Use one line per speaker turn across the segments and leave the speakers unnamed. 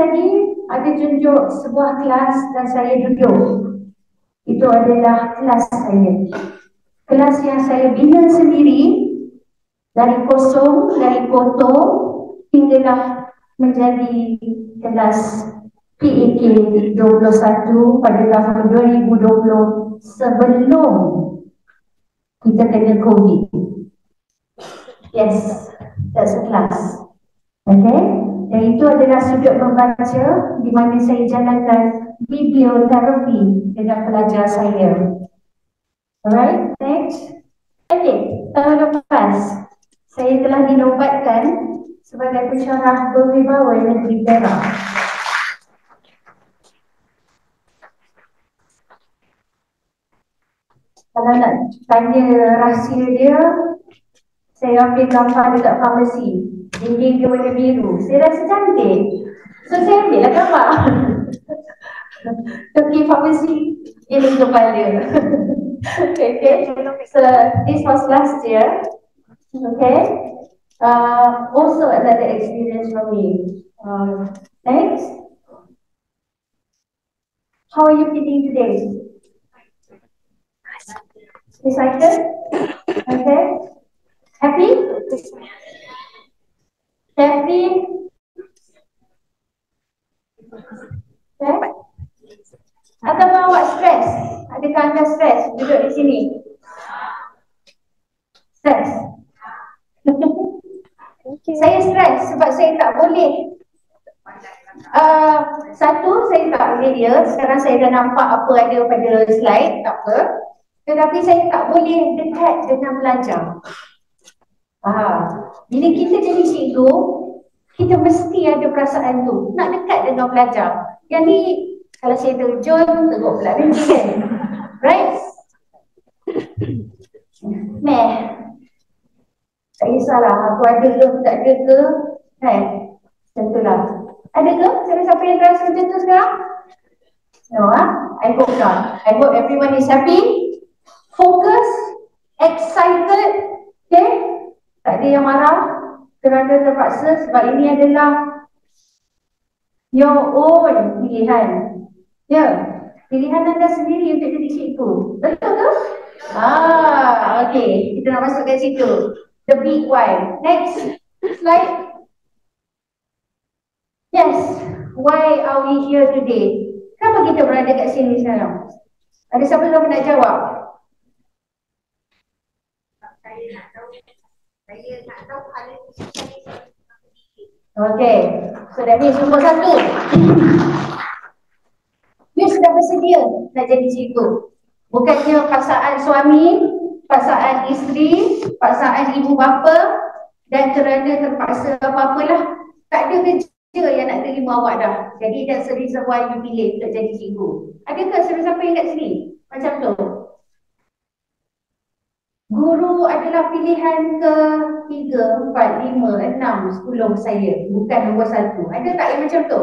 tadi ada tunjuk sebuah kelas dan saya duduk. Itu adalah kelas saya. Kelas yang saya bina sendiri dari kosong, dari kotor hinggalah menjadi kelas PAK 21 pada tahun 2020 sebelum kita kena COVID. Yes, that's a class. Okay, dan itu adalah sudut membaca di mana saya jalankan biblioterapi dengan pelajar saya. Alright, next. Okay, tahun lepas saya telah dinobatkan sebagai pensyarah berwibawa negeri Perak. Kalau nak tanya rahsia dia, saya ambil gambar dekat farmasi. Dinding dia warna biru. Saya rasa cantik. So saya ambil lah gambar. Pergi farmasi, ini kepala. Okay. So this was last year. Okay. Also another experience for me. Next. How are you feeling today? Excited? Okay. Happy? Happy? Okay. Atau awak stres? Adakah anda stres duduk di sini? Stres? Saya stres sebab saya tak boleh. Satu, saya tak boleh dia. Sekarang saya dah nampak apa ada pada slide, tak apa. Tetapi saya tak boleh dekat dengan pelajar. Bila kita jadi cikgu, kita mesti ada perasaan tu, nak dekat dengan pelajar. Yang ni, kalau saya terjun, teruk pula nanti kan. Right? Meh. Tak kisahlah, aku ada ke, tak ada ke. Kan? Tentulah. Ada ke? Siapa yang terasa macam tu sekarang? No, I hope not. I hope everyone is happy. Focus, excited, okay? Tak ada yang marah kerana terpaksa sebab ini adalah your own pilihan. Ya, pilihan anda sendiri untuk jadi cikgu. Betul ke? Okay, kita nak masuk ke situ. The big why. Next slide. Yes, why are we here today? Kenapa kita berada kat sini sekarang? Ada siapa-siapa nak jawab? Saya nak tahu hal ini. Okay, so that means nombor satu. You sudah bersedia nak jadi cikgu. Bukannya pasangan suami, pasangan isteri, pasangan ibu bapa dan kerana terpaksa apa-apalah. Tak ada kerja yang nak terima awak dah. Jadi that's the reason why you pilih untuk jadi cikgu. Adakah siapa-siapa yang kat sini? Macam tu. Guru adalah pilihan ke 3, 4, 5, 6, 10 saya. Bukan nombor 1. Ada tak yang macam tu?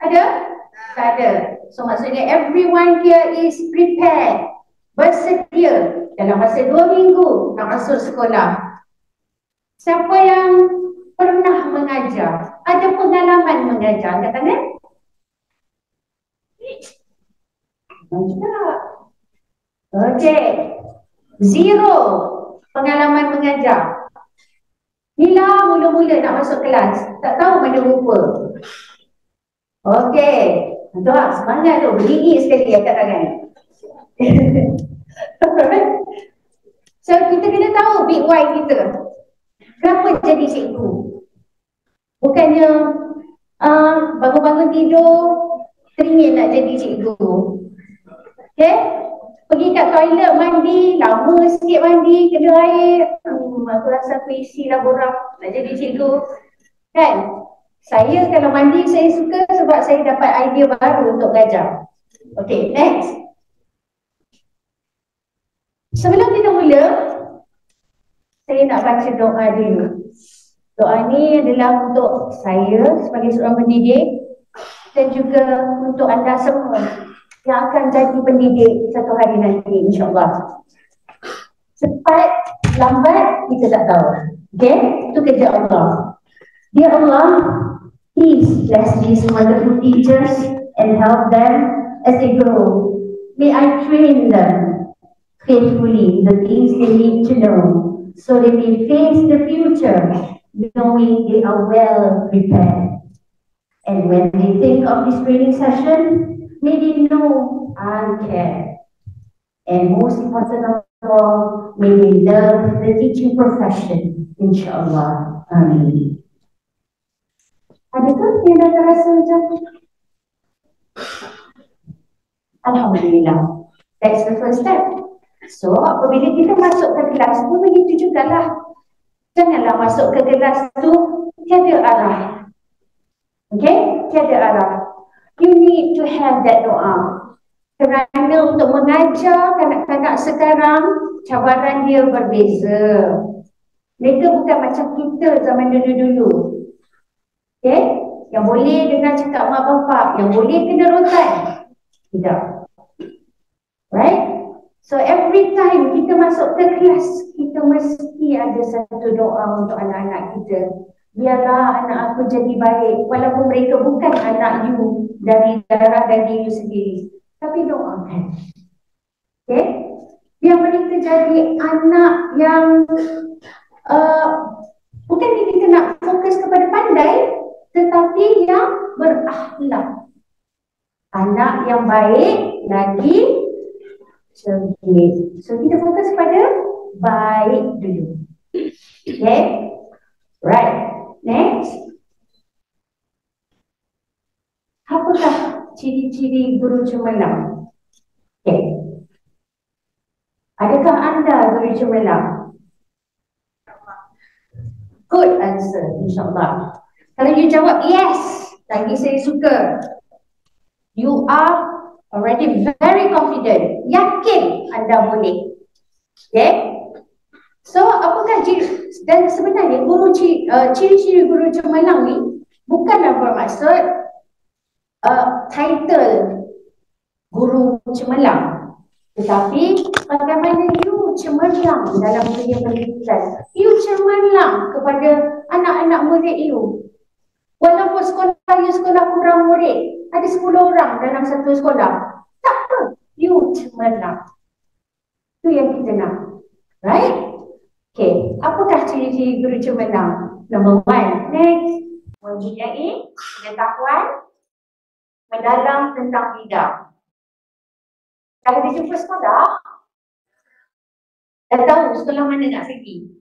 Ada? Tak ada. So maksudnya everyone here is prepared. Bersedia dalam masa 2 minggu nak masuk sekolah. Siapa yang pernah mengajar? Ada pengalaman mengajar? Angkat tangan? Tak. Okey. 0 pengalaman mengajar. Nila mula-mula nak masuk kelas, tak tahu mana rupa. Okey. Tuan, semangat tu, berdiri sekali angkat tangan. So kita kena tahu big why kita. Kenapa jadi cikgu? Bukannya bangun-bangun tidur teringin nak jadi cikgu. Okay? Pergi kat toilet mandi, lama sikit mandi, kena air. Aku rasa aku isi lah borang nak jadi cikgu. Kan? Saya kalau mandi saya suka sebab saya dapat idea baru untuk belajar. Okay, next. Sebelum kita mula, saya nak baca doa dulu. Doa ni adalah untuk saya sebagai seorang pendidik dan juga untuk anda semua yang akan jadi pendidik satu hari nanti, insyaAllah. Cepat, lambat, kita tak tahu. Okay? Itu kerja Allah. Ya Allah, Please bless these wonderful teachers and help them as they grow. May I train them faithfully the things they need to know so they may face the future knowing they are well prepared. And when they think of this training session, may they know I care. And most important of all, may they love the teaching profession, insyaAllah. Amin. Adakah yang dah rasa macam Alhamdulillah. That's the first step. So, apabila kita masuk ke kelas tu, begitu jugalah. Janganlah masuk ke kelas tu tiada arah. Okay? Tiada arah. You need to have that doa. Kerana untuk mengajar kanak-kanak sekarang, cabaran dia berbeza. Mereka bukan macam kita zaman dulu-dulu. Okay? Yang boleh dengar cakap mak bapak, yang boleh kena rotan. Tidak. Right? So every time kita masuk ke kelas, kita mesti ada satu doa untuk anak-anak kita. Biarlah anak aku jadi baik, walaupun mereka bukan anak you dari darah daging you sendiri. Tapi doakan. Okay? Biar mereka jadi anak yang bukan kita nak fokus kepada pandai, tetapi yang berakhlak. Anak yang baik lagi cerdik. So kita fokus pada baik dulu. Okay? Right. Next. Apakah ciri-ciri guru cemerlang? Okay. Adakah anda guru cemerlang? Good answer, insyaAllah. Kalau you jawab yes, lagi saya suka. You are already very confident. Yakin anda boleh. Okay? So, apakah dan sebenarnya ciri-ciri guru cemerlang ni bukanlah bermaksud title guru cemerlang. Tetapi bagaimana you cemerlang dalam dunia pendidikan. You cemerlang kepada anak-anak murid you. Walaupun sekolah you sekolah kurang murid, ada 10 orang dalam satu sekolah, tak apa, you cemerlang. Itu yang kita nak. Right? Okay, apakah ciri-ciri guru cemerlang? Number 1, next, mempunyai pengetahuan mendalam tentang bidang. Kalau dia jumpa sekolah, dah tahu sekolah mana nak pergi.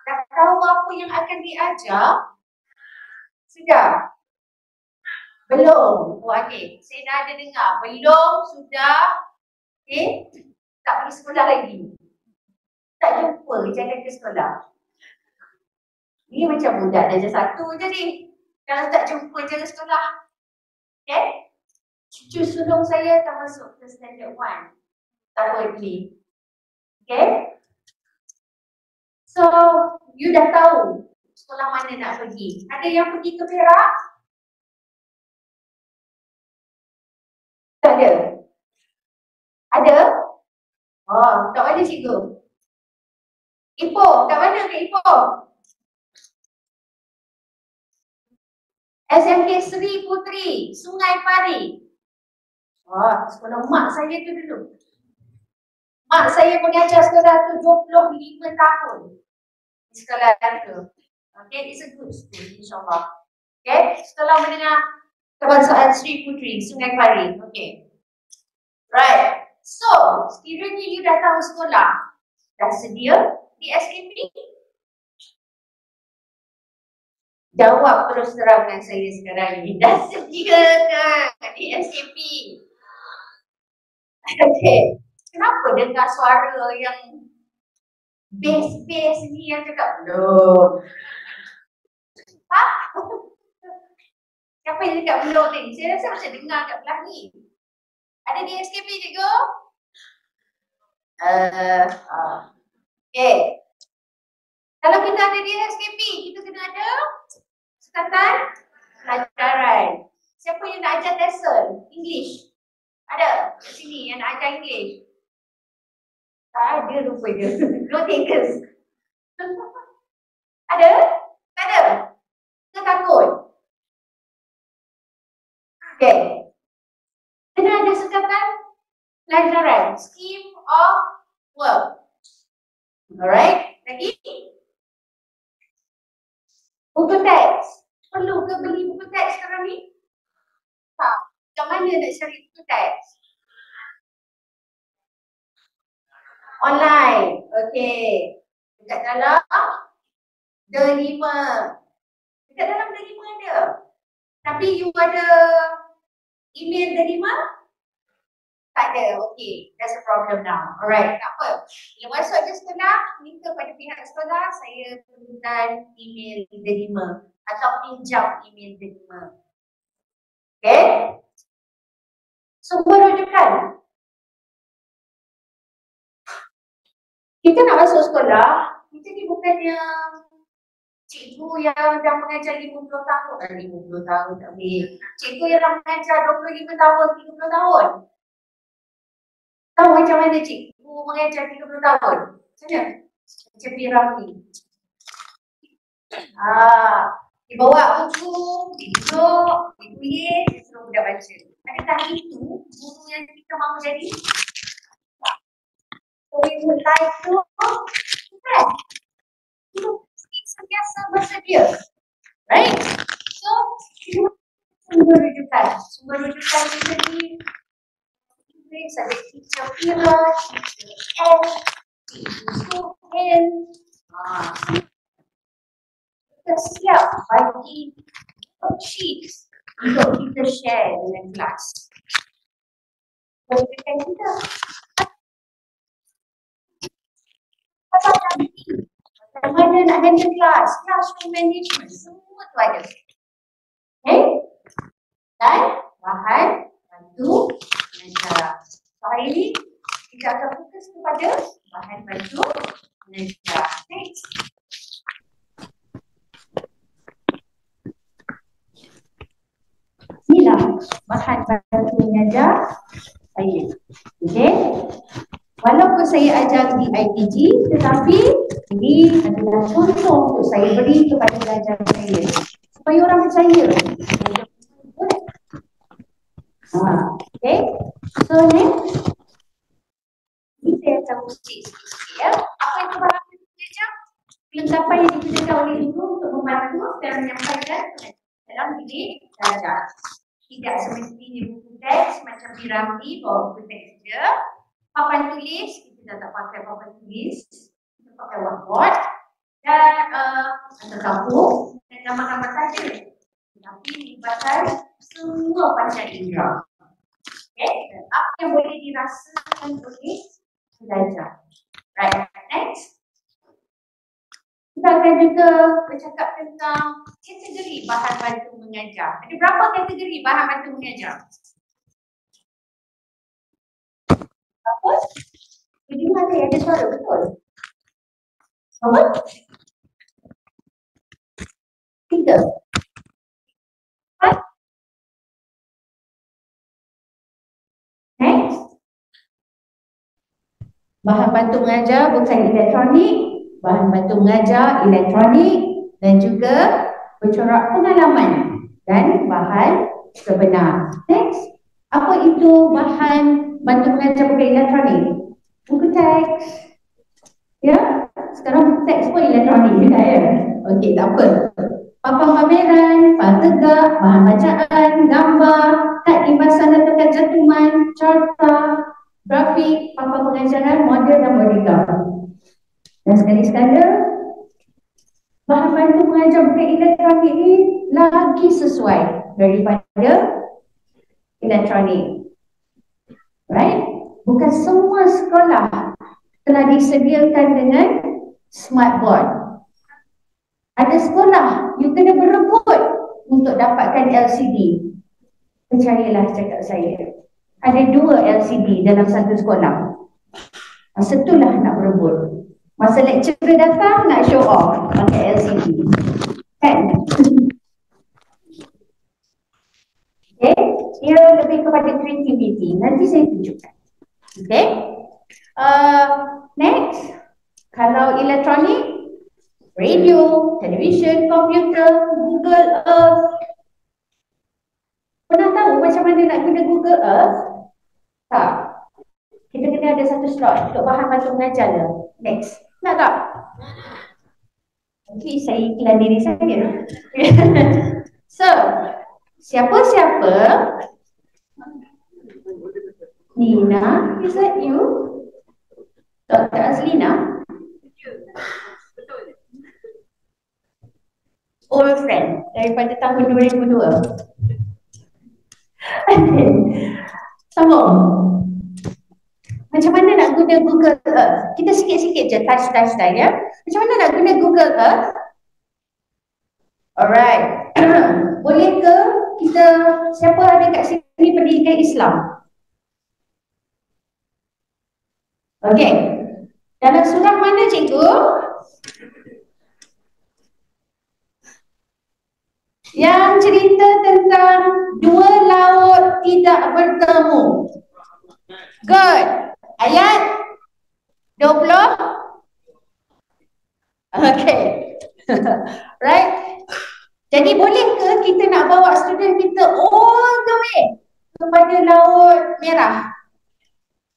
Dah tahu apa yang akan diajar. Sudah? Belum? Oh, okay. Saya dah ada dengar. Belum? Sudah? Okay. Tak pergi sekolah lagi. Tak jumpa jaga ke sekolah. Ni macam budak darjah 1 je ni. Kalau tak jumpa jaga sekolah. Okay? Cucu sulung saya tak masuk ke standard 1. Tak pergi. Okay? So, you dah tahu sekolah mana nak pergi. Ada yang pergi ke Perak? Tak ada. Ada? Oh, kat mana cikgu? Ipoh, kat mana ke Ipoh? SMK Sri Putri, Sungai Pari. Oh, sekolah mak saya tu dulu. Mak saya mengajar sekolah tu 25 tahun. Di sekolah tu. Okay, it's a good school, insyaAllah. Okay, sekolah menengah kebangsaan Sri Putri, Sungai Pari. Okay. Right. So, sekiranya you dah tahu sekolah, dah sedia di SKP? Jawab terus terang dengan saya sekarang ni. Dah sedia ke di SKP? Okay. Kenapa dengar suara yang bass ni yang cakap belum? Ha? Siapa yang cakap belum ni? Saya rasa macam dengar kat belah ni. Ada di SKP cikgu? Okay. Kalau kita ada di SKP, kita kena ada sukatan pelajaran. Siapa yang nak ajar lesson? English? Ada kat sini yang nak ajar English? Tak ada rupanya. No takers. Ada? Tak ada? Kita takut? Okay. Kena ada sukatan pelajaran. Scheme of work. Alright. Lagi? Buku teks. Perlu ke beli buku teks sekarang ni? Tak. Macam mana nak cari buku teks? Online. Okay. Dekat dalam Delima. Dekat dalam Delima ada. Tapi you ada email Delima? Tak ada. Okay. That's a problem now. Alright. Tak apa. Bila masuk je sekolah, minta pada pihak sekolah, saya perlukan email Delima. Atau pinjam email Delima. Okay. Sumber rujukan. Kita nak masuk sekolah, kita ni bukannya cikgu yang dah mengajar 50 tahun. 50 tahun tak boleh. Cikgu yang dah mengajar 25 tahun, 30 tahun. Tahu macam mana cikgu mengajar 30 tahun? Macam mana? Macam Piram ni. Dibawa buku, duduk, ditulis, disuruh budak baca. Adakah itu guru yang kita mahu jadi? So we would like to bukan? Itu sentiasa bersedia. Right? So, sumber rujukan. Sumber rujukan kita ni English ada teacher Pira, teacher N, teacher Suhen. Kita siap bagi worksheets untuk kita share dengan kelas. Rujukan kita. Bagaimana nak handle kelas, classroom management, semua tu ada. Okay? Dan bahan bantu mengajar. So, hari ini kita akan fokus kepada bahan bantu mengajar. Next. Inilah bahan bantu mengajar saya. Okay? Walaupun saya ajar di ITG, tetapi ini adalah contoh untuk saya beri kepada pelajar saya supaya orang percaya. Okay, so next ini saya akan kutip sikit ya. Apa itu barang yang mengajar? Kelengkapan yang digunakan oleh ibu untuk membantu dan menyampaikan dalam bilik belajar. Tidak semestinya buku teks macam piramid bawa buku teks je. Papan tulis, kita dah tak pakai papan tulis, kita pakai whiteboard dan ada kampung dan gambar-gambar saja. Tapi melibatkan semua panca indera. Okay, dan apa yang boleh dirasakan oleh pelajar. Right, next. Kita akan juga bercakap tentang kategori bahan bantu mengajar. Ada berapa kategori bahan bantu mengajar? Apa? Jadi ada suara betul? Apa? 3. Next. Bahan bantu mengajar bukan elektronik, bahan bantu mengajar elektronik dan juga bercorak pengalaman dan bahan sebenar. Next. Apa itu bahan bantu mengajar bukan elektronik? Buku teks. Ya, sekarang buku teks pun elektronik juga ya. Okey, tak apa. Papan pameran, file tegak, bahan bacaan, gambar, kad imbasan atau kad cantuman, carta, grafik, papan pengajaran, model dan bodyguard. Dan sekali-sekala, bahan bantu mengajar bukan elektronik ni lagi sesuai daripada elektronik. Right? Bukan semua sekolah telah disediakan dengan smartboard. Ada sekolah you kena berebut untuk dapatkan LCD. Percayalah cakap saya. Ada 2 LCD dalam satu sekolah. Masa itulah nak berebut. Masa lecturer datang nak show off pakai LCD. Kan? Okay, dia lebih kepada creativity. Nanti saya tunjukkan. Okay. Next, kalau elektronik, radio, television, komputer, Google Earth. Pernah tahu macam slot untuk bahan bantu mengajar lah. Next. Nak tak? Nanti saya iklan diri saya. So, siapa-siapa? Nina, is that you? Dr. Azlina? Old friend daripada tahun 2002. Okay. Sambung. Macam mana nak guna Google Earth? Kita sikit-sikit je touch ya. Macam mana nak guna Google Earth? Alright. Boleh ke kita, siapa ada kat sini pendidikan Islam? Okey. Dalam surah mana cikgu? Yang cerita tentang dua laut tidak bertemu. Good. Ayat 20. Okay. Right. Jadi boleh ke kita nak bawa student kita all the way kepada Laut Merah?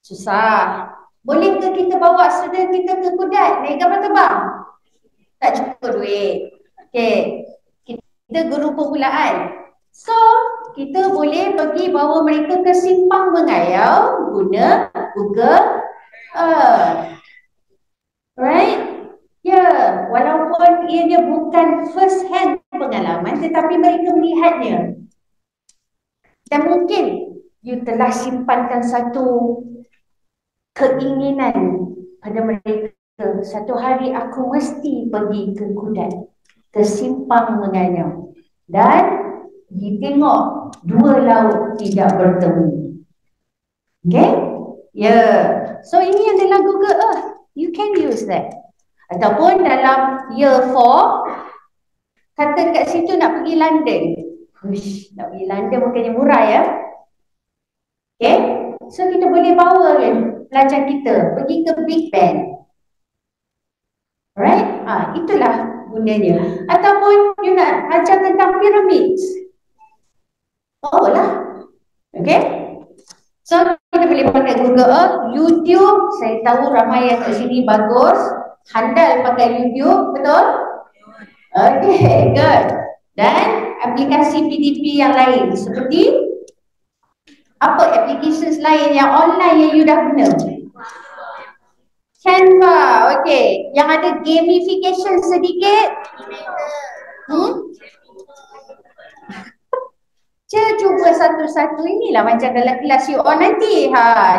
Susah. Boleh ke kita bawa student kita ke Kudat naik kapal terbang? Tak cukup duit. Okay. Kita guru permulaan. So, kita boleh pergi bawa mereka ke Simpang Mengayau guna Google Earth. Right? Ya, walaupun ianya bukan first hand pengalaman, tetapi mereka melihatnya. Dan mungkin you telah simpankan satu keinginan pada mereka. Satu hari aku mesti pergi ke Kudat, ke Simpang Mengayau. Dan ditengok dua laut tidak bertemu. Okay? Yeah. So ini adalah Google Earth. You can use that. Ataupun dalam year 4, kata kat situ nak pergi London. Uish, nak pergi London bukannya murah ya. Okay? So kita boleh bawa kan pelajar kita pergi ke Big Ben. Alright? Itulah gunanya. Ataupun you nak ajar tentang pyramids. Oh lah. Okay? So kita boleh pakai Google Earth, YouTube. Saya tahu ramai yang kat sini bagus, handal pakai YouTube, betul? Okay, good. Dan aplikasi PDP yang lain seperti apa aplikasi lain yang online yang you dah guna? Canva, okay. Yang ada gamification sedikit. Cuba satu-satu, inilah macam dalam kelas you all nanti.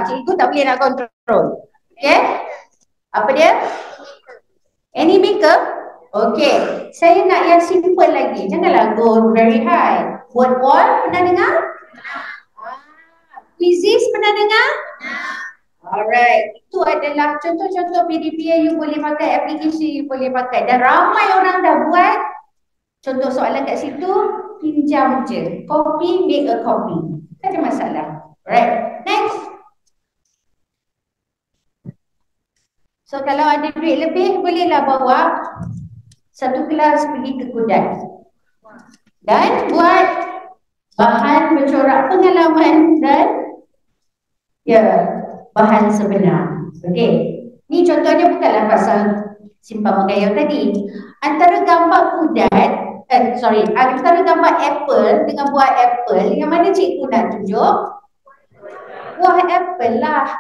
Cikgu tak boleh nak kontrol. Okay? Apa dia? Animaker? Okay. Saya nak yang simple lagi. Janganlah go very high. Word wall, pernah dengar? Quizzes, pernah dengar? Alright. Itu adalah contoh-contoh PDP yang you boleh pakai, aplikasi you boleh pakai. Dan ramai orang dah buat. Contoh soalan kat situ, pinjam je. Copy, make a copy. Tak ada masalah. Alright, next. So kalau ada duit lebih, bolehlah bawa satu kelas pergi ke Kudat. Dan buat bahan bercorak pengalaman dan bahan sebenar. Okey. Ni contohnya bukanlah pasal Simpang Mengayau tadi. Antara gambar kudat, antara gambar apple dengan buah apple, yang mana cikgu nak tunjuk? Buah apple lah.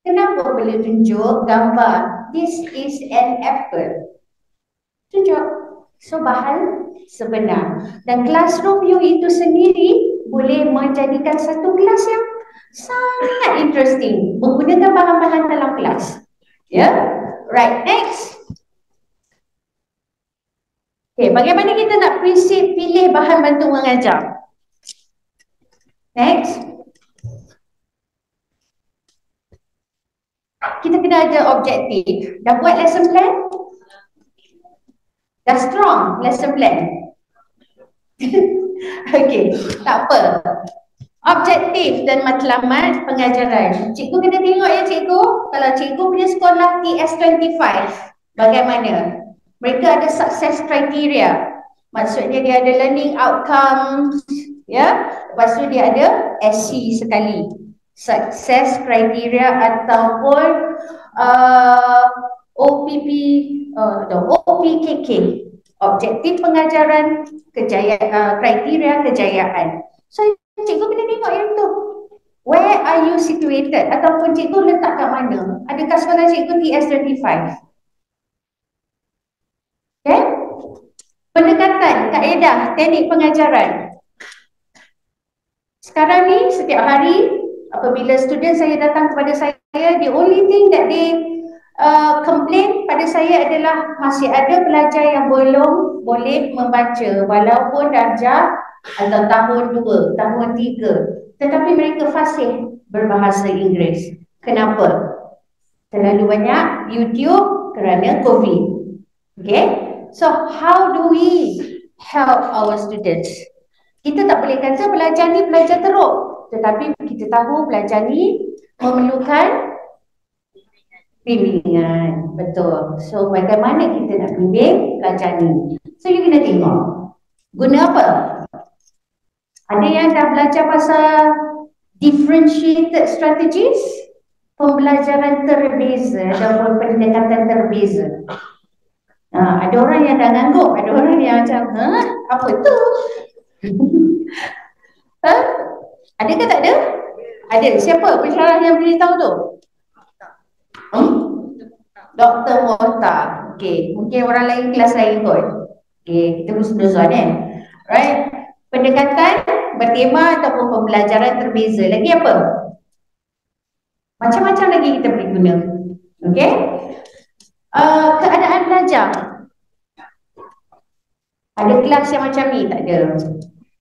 Kenapa boleh tunjuk gambar this is an apple? Tunjuk. So bahan sebenar. Dan classroom you itu sendiri boleh menjadikan satu kelas yang sangat interesting menggunakan bahan-bahan dalam kelas. Right, next. Okay, bagaimana kita nak pilih bahan bantu mengajar? Next. Kita kena ada objektif. Dah buat lesson plan? Dah strong lesson plan? Okay, tak apa. Objektif dan matlamat pengajaran. Cikgu kena tengok ya cikgu. Kalau cikgu punya sekolah TS25, bagaimana? Mereka ada success criteria. Maksudnya dia ada learning outcomes, ya. Lepas tu dia ada SC sekali. success criteria ataupun uh, OPP, OPKK, objektif pengajaran, kriteria kejayaan. So cikgu kena tengok yang tu. Where are you situated? Ataupun cikgu letak kat mana? Adakah sekolah cikgu TS35? Okay? Pendekatan, kaedah, teknik pengajaran. Sekarang ni setiap hari apabila student saya datang kepada saya, the only thing that they complain pada saya adalah masih ada pelajar yang belum boleh membaca walaupun darjah atau tahun 2, tahun 3, tetapi mereka fasih berbahasa Inggeris. Kenapa? Terlalu banyak YouTube kerana COVID. Okay? So how do we help our students? Kita tak boleh kata pelajar ni pelajar teruk, tetapi kita tahu pelajar ni memerlukan bimbingan. Betul. So bagaimana kita nak bimbing pelajar ni? So you kena tengok guna apa? Ada yang dah belajar pasal differentiated strategies, pembelajaran terbeza ataupun pendekatan terbeza. Ada orang yang dah ngangguk, ada orang yang macam, apa tu? Ada ke tak ada? Ada. Siapa pensyarah yang beritahu tu? Dr. Mohtar. Okay, mungkin orang lain kelas lain kot. Okay, kita husnuzon kan? Right? Pendekatan bertema ataupun pembelajaran terbeza. Lagi apa? Macam-macam lagi kita boleh guna. Okay? Keadaan belajar. Ada kelas yang macam ni? Tak ada.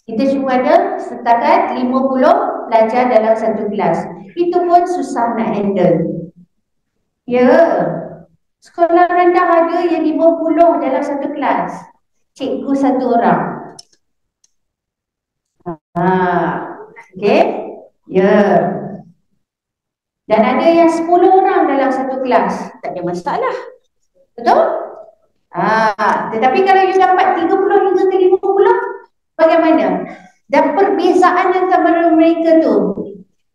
Kita cuma ada setakat 50 pelajar dalam satu kelas. Itu pun susah nak handle. Ya. Sekolah rendah ada yang 50 dalam satu kelas. Cikgu satu orang. Okay? Ya. Dan ada yang 10 orang dalam satu kelas. Tak ada masalah. Betul? Tetapi kalau you dapat 30 hingga ke 50, bagaimana? Dan perbezaan antara mereka tu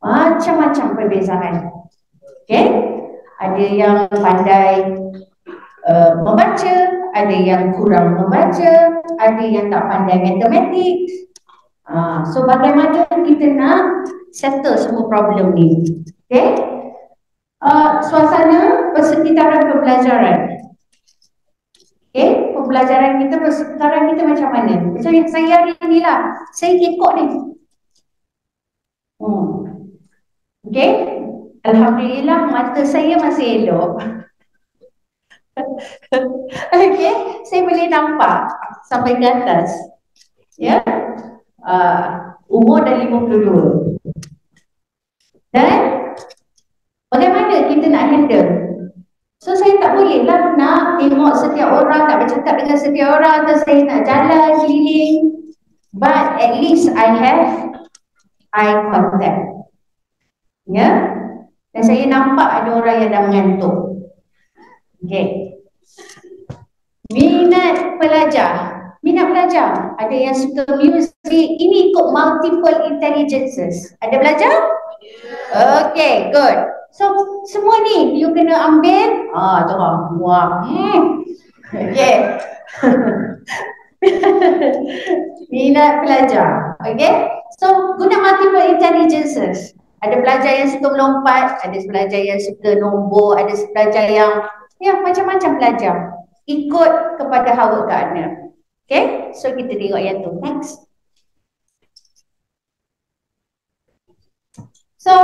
macam-macam perbezaan. Okay? Ada yang pandai membaca, ada yang kurang membaca, ada yang tak pandai matematik. So bagaimana kita nak settle semua problem ni? Okay? Suasana persekitaran pembelajaran. Okay? Pembelajaran kita, persekitaran kita macam mana? Macam yang saya hari ni lah, saya kekok ni. Okay? Alhamdulillah mata saya masih elok. Okay? Saya boleh nampak sampai ke atas. Ya? Umur dah 52. Dan bagaimana kita nak handle? So saya tak boleh lah nak tengok setiap orang, nak bercakap dengan setiap orang, atau saya nak jalan keliling. But at least I have eye contact. Ya? Dan saya nampak ada orang yang dah mengantuk. Okay. Minat pelajar. Minat pelajar. Ada yang suka muzik. Ini ikut multiple intelligences. Ada belajar? Okay, good. So, semua ni you kena ambil. Tu orang. Wah. Okay. Minat pelajar. Okay. So, guna multiple intelligences. Ada pelajar yang suka melompat, ada pelajar yang suka nombor, ada pelajar yang macam-macam pelajar. Ikut kepada Howard Gardner. Okay, so kita tengok yang tu. Next. So,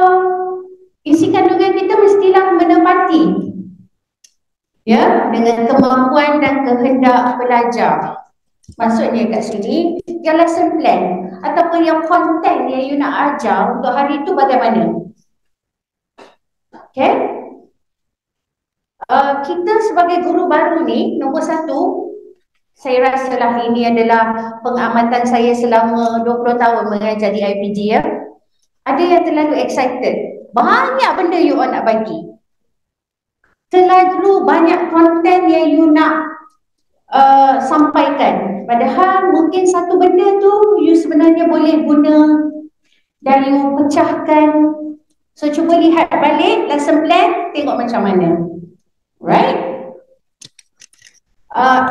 isi kandungan kita mestilah menepati. Ya, dengan kemampuan dan kehendak pelajar. Maksudnya kat sini, yang lesson plan ataupun yang konten yang you nak ajar untuk hari itu bagaimana? Okay? Kita sebagai guru baru ni, nombor 1, saya rasalah ini adalah pengamatan saya selama 20 tahun mengajar di IPG ya. Ada yang terlalu excited. Banyak benda you all nak bagi. Terlalu banyak konten yang you nak sampaikan. Padahal mungkin satu benda tu you sebenarnya boleh guna dan you pecahkan So cuba lihat balik lesson plan, tengok macam mana. Right?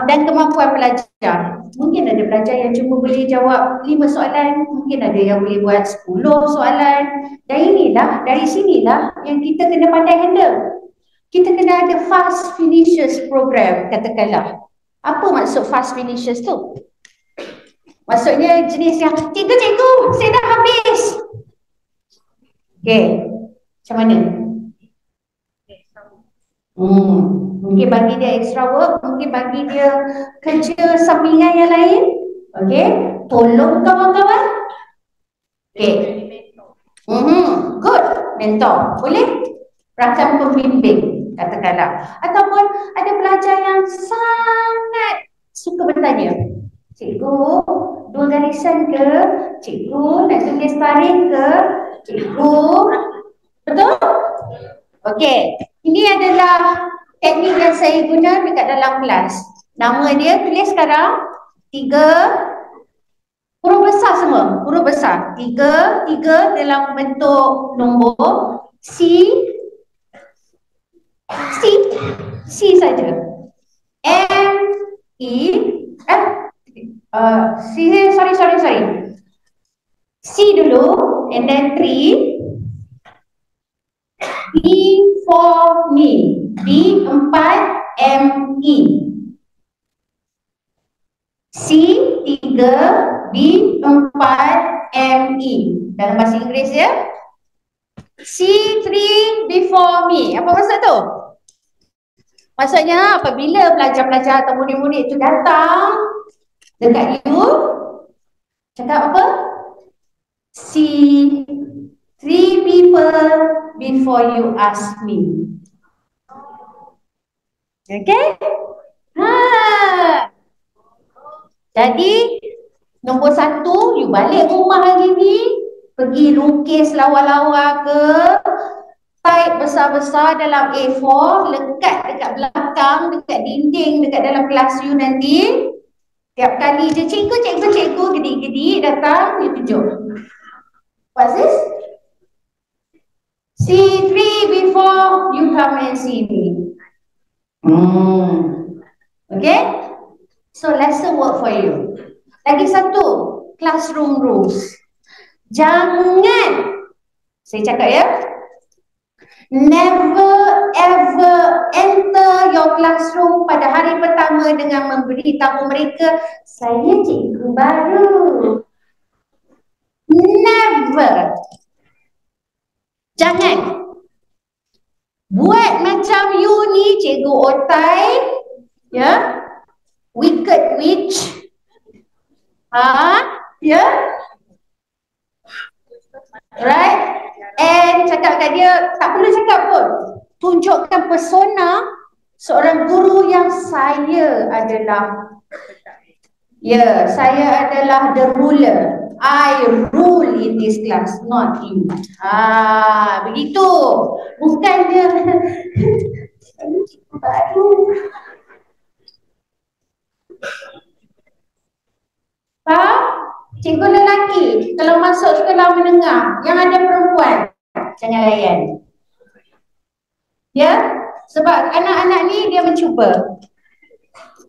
Dan kemampuan pelajar. Mungkin ada pelajar yang cuma boleh jawab 5 soalan, mungkin ada yang boleh buat 10 soalan. Dan inilah, dari sinilah yang kita kena pandai handle. Kita kena ada fast finishers program, katakanlah. Apa maksud fast finishers tu? Maksudnya jenis yang, cikgu, saya dah habis. Okay, macam mana? Mungkin bagi dia extra work, mungkin bagi dia kerja sampingan yang lain. Okay, tolong kawan-kawan. Okay. Good, mentor. Boleh? Rakan pembimbing, katakanlah. Ataupun ada pelajar yang sangat suka bertanya. Cikgu, 2 garisan ke? Cikgu, nak tulis tarikh ke? Cikgu, betul? Okey, ini adalah teknik yang saya guna dekat dalam kelas. Nama dia tulis sekarang 3 huruf besar semua, huruf besar. 3 dalam bentuk nombor C saja. M E sorry. C dulu and then 3. B for me. B 4 M E. C 3 B 4 M E. Dalam bahasa Inggeris ya. C3 before me. Apa maksud tu? Maksudnya apabila pelajar-pelajar atau murid-murid itu datang dekat you, cakap apa? See 3 people before you ask me. Okay? Jadi nombor 1, you balik rumah hari ni, pergi lukis lawa-lawa ke, type besar-besar dalam A4, lekat dekat belakang, dekat dinding, dekat dalam kelas you nanti. Tiap kali je cikgu, gedik-gedik datang, you tunjuk. What's this? C3 before you come and see me. Okay? So lesson work for you. Lagi satu, classroom rules. Jangan, saya cakap ya, never ever enter your classroom pada hari pertama dengan memberitahu mereka, saya cikgu baru. Never. Jangan. Buat macam you ni cikgu otai, ya, wicked witch. Ya. Right? And cakap kat dia, tak perlu cakap pun. Tunjukkan persona seorang guru yang saya adalah, saya adalah the ruler. I rule in this class, not you. Begitu. Bukannya baru. Faham? Cikgu lelaki kalau masuk sekolah menengah yang ada perempuan, jangan layan. Ya, sebab anak-anak ni dia mencuba.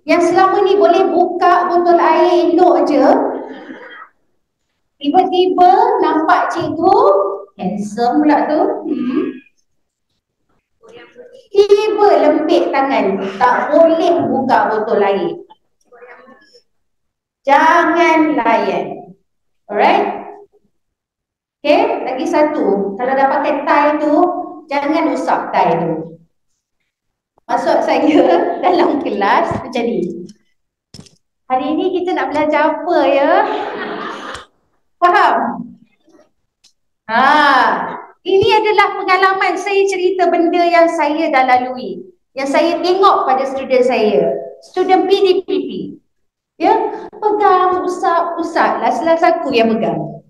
Yang selama ni boleh buka botol air elok je, tiba-tiba nampak cikgu handsome pula tu, tiba lembik tangan, tak boleh buka botol air. Jangan layan. Alright? Okay, lagi satu. Kalau dah pakai tie tu, jangan usap tie tu. Maksud saya dalam kelas macam ni. Hari ni kita nak belajar apa ya? Faham? Ini adalah pengalaman saya, cerita benda yang saya dah lalui, yang saya tengok pada student saya, student PDPP. Ya, pegang, usap, last aku yang pegang.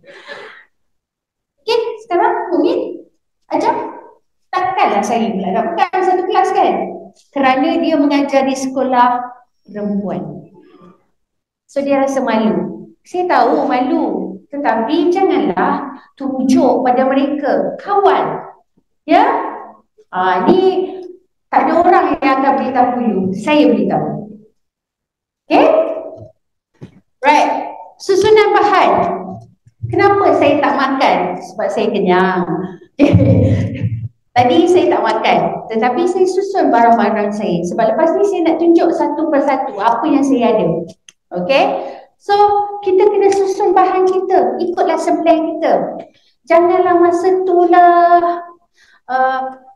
Okay, sekarang Mungkin ajar. Takkanlah saya pula nak pegang satu kelas kan? Kerana dia mengajar di sekolah perempuan. So dia rasa malu. Saya tahu malu, tetapi janganlah tunjuk pada mereka kawan. Ya? Ni tak ada orang yang akan beritahu you. Saya beritahu. Okay? Right. Susunan bahan. Kenapa saya tak makan? Sebab saya kenyang. Tadi saya tak makan, tetapi saya susun barang-barang saya. Sebab lepas ni saya nak tunjuk satu persatu apa yang saya ada. Okay? So, kita kena susun bahan kita. Ikutlah plan kita. Janganlah masa tu lah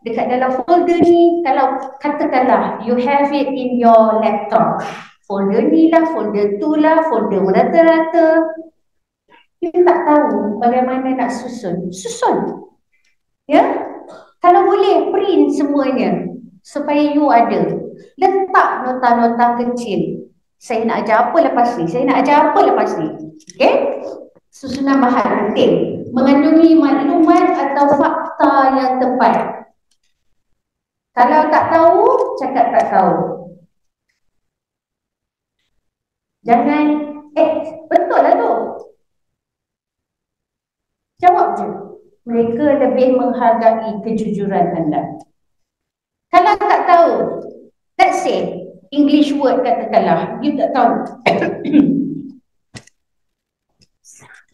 dekat dalam folder ni, kalau katakanlah you have it in your laptop, folder ni lah, folder tu lah, folder merata-rata, kita tak tahu bagaimana nak susun. Susun, ya. Kalau boleh print semuanya supaya you ada. Letak nota-nota kecil. Saya nak ajar apa lepas ni, saya nak ajar apa lepas ni. Okay? Susunan bahan penting, mengandungi maklumat atau fakta yang tepat. Kalau tak tahu, cakap tak tahu. Jangan, betul lah tu. Jawab je. Mereka lebih menghargai kejujuran anda. Kalau tak tahu, let's say, English word katakanlah, you tak tahu.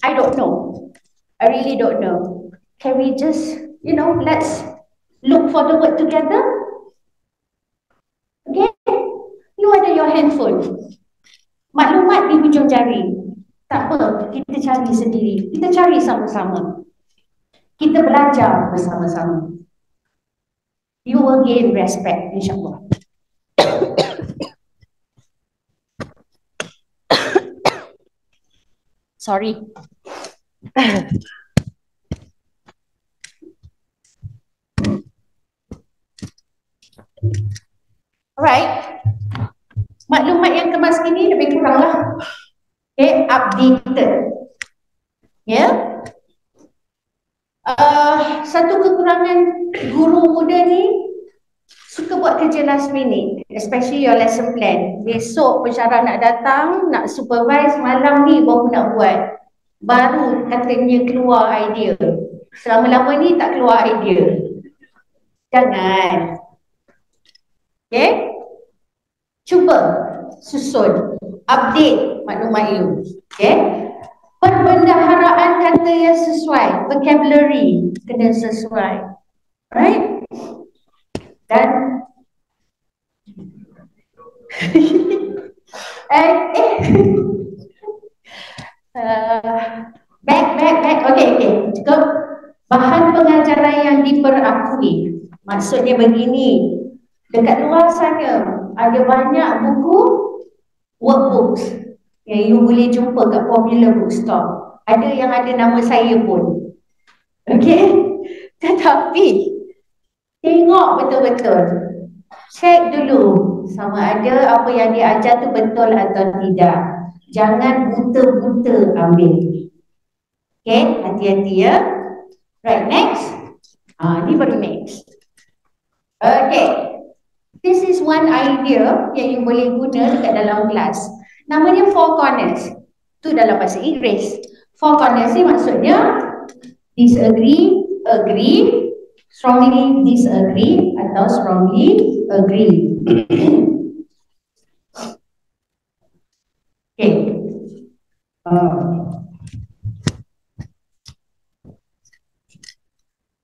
I don't know. I really don't know. Can we just, let's look for the word together? Okay? You ada your handphone. Maklumat di hujung jari. Tak apa, kita cari sendiri. Kita cari sama-sama. Kita belajar bersama-sama. You will gain respect, insyaAllah. Sorry. Alright. Maklumat yang kemas ini lebih kurang lah. Okay, updated. Ya. Satu kekurangan guru muda ni suka buat kerja last minute, especially your lesson plan. Besok pensyarah nak datang, nak supervise, malam ni baru nak buat. Baru katanya keluar idea. Selama-lama ni tak keluar idea. Jangan. Okay? Cuba susun, update maklumat you. Okay? Perbendaharaan kata yang sesuai, vocabulary kena sesuai. Right? Dan back. Okay. Cukup. Bahan pengajaran yang diperakui. Maksudnya begini. Dekat luar sana ada banyak buku workbooks yang you boleh jumpa kat popular bookstore. Ada yang ada nama saya pun. Okay? Tetapi tengok betul-betul. Cek dulu sama ada apa yang dia ajar tu betul atau tidak. Jangan buta-buta ambil. Okay? Hati-hati ya. Right, next. Ni baru next. Okay. This is one idea yang you boleh guna dekat dalam kelas. Namanya four corners. Tu dalam bahasa Inggeris. Four corners ni maksudnya disagree, agree, strongly disagree atau strongly agree. Okay.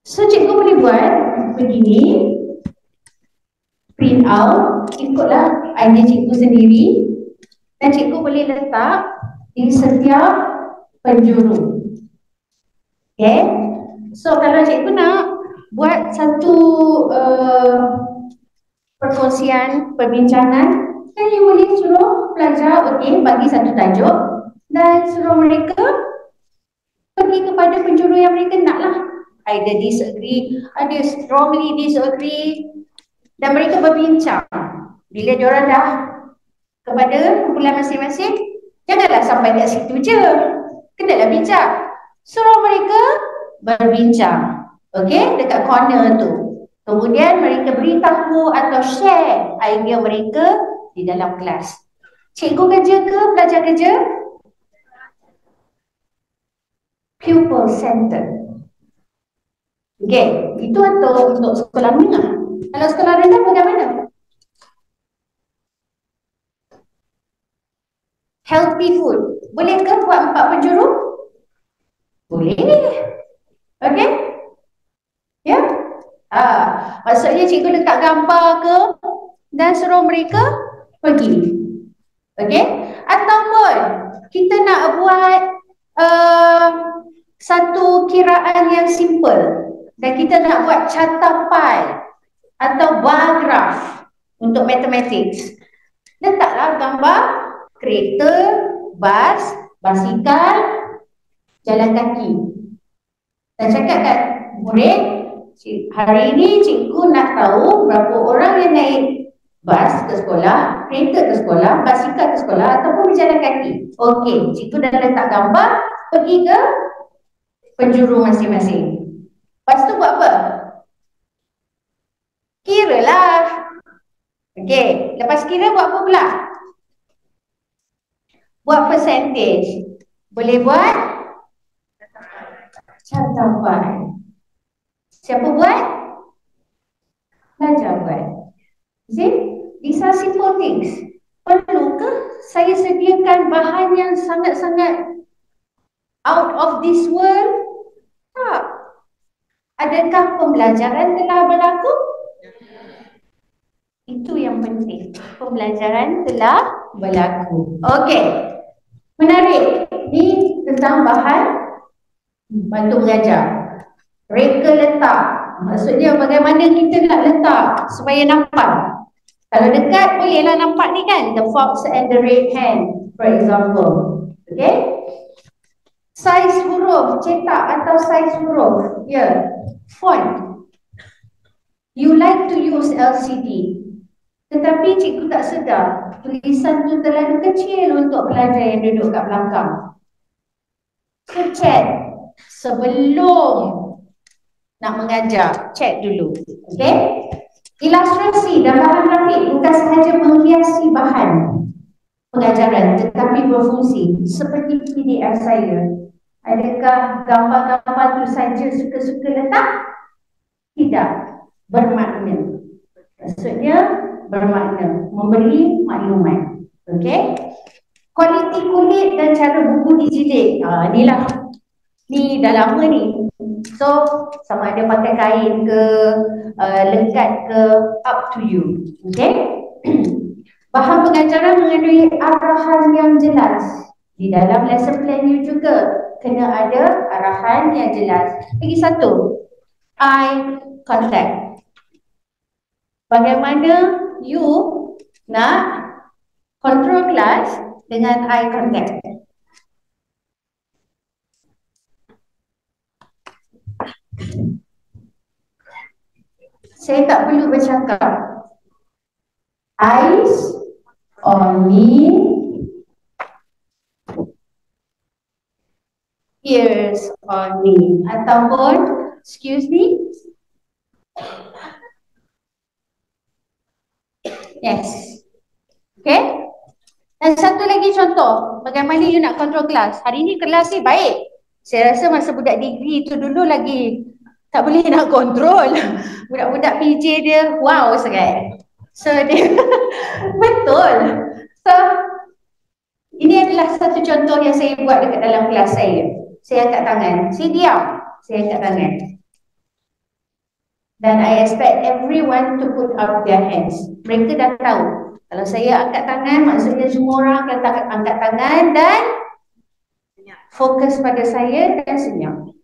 So cikgu boleh buat begini. Print out, ikutlah idea cikgu sendiri dan cikgu boleh letak di setiap penjuru. Okay, so kalau cikgu nak buat satu perkongsian, perbincangan, dan you boleh suruh pelajar, okay, bagi satu tajuk dan suruh mereka pergi kepada penjuru yang mereka nak lah. Either disagree, ada strongly disagree, dan mereka berbincang. Bila diorang dah kepada kumpulan masing-masing, janganlah sampai kat situ je. Kenalah bincang. Suruh mereka berbincang. Okay, dekat corner tu. Kemudian mereka beritahu atau share idea mereka di dalam kelas. Cikgu kerja ke pelajar kerja? Pupil center. Okey, itu untuk sekolah menengah. Kalau sekolah rendah bagaimana? Healthy food. Boleh ke buat 4 penjuru? Boleh. Okey? Ya? Maksudnya cikgu letak gambar ke dan suruh mereka pergi. Okey? Ataupun kita nak buat uh, satu kiraan yang simple dan kita nak buat carta pie atau bar graph untuk mathematics. Letaklah gambar kereta, bas, basikal, jalan kaki. Dan cakap kat murid, hari ini cikgu nak tahu berapa orang yang naik bas ke sekolah, kereta ke sekolah, basikal ke sekolah ataupun berjalan kaki. Okey, cikgu dah letak gambar, pergi ke penjuru masing-masing. Lepas tu buat apa? Kira lah. Okey, lepas kira buat apa pula? Buat percentage. Boleh buat cartapan. Siapa buat? Pelajar buat. See? These are simple things. Perlu ke saya sediakan bahan yang sangat-sangat out of this world? Tak. Adakah pembelajaran telah berlaku? Itu yang penting. Pembelajaran telah berlaku. Okey. Menarik. Ini tentang bahan bantu mengajar. Reka letak. Maksudnya bagaimana kita nak letak supaya nampak. Kalau dekat bolehlah nampak ni kan. The fox and the red hen, for example. Okay. Saiz huruf cetak atau saiz huruf. Ya. Font. You like to use LCD. Tetapi cikgu tak sedar. Tulisan tu terlalu kecil untuk pelajar yang duduk kat belakang. So check. Sebelum nak mengajar, check dulu. Okay. Ilustrasi dan bahan grafik bukan sahaja menghiasi bahan pengajaran tetapi berfungsi seperti PDF saya. Adakah gambar-gambar tu saja suka-suka letak? Tidak. Bermakna. Maksudnya bermakna, memberi maklumat. Okey. Kualiti kulit dan cara buku dijilid. Inilah. Ni dah lama ni. So, sama ada pakai kain ke, lekat ke, up to you. Okay? Bahan pengajaran mengandungi arahan yang jelas. Di dalam lesson plan you juga kena ada arahan yang jelas. Lagi satu, eye contact. Bagaimana you nak control kelas dengan eye contact? Saya tak perlu bercakap. Eyes on me, ears on me. Ataupun, excuse me. Yes. Okay. Dan satu lagi contoh, bagaimana you nak control kelas. Hari ni kelas ni baik. Saya rasa masa budak degree tu dulu lagi tak boleh nak kontrol. Budak-budak PJ dia wow sangat. So dia betul. So ini adalah satu contoh yang saya buat dekat dalam kelas saya. Saya angkat tangan. Saya diam. Saya angkat tangan. Dan I expect everyone to put up their hands. Mereka dah tahu. Kalau saya angkat tangan, maksudnya semua orang akan angkat tangan dan fokus pada saya dan senyum.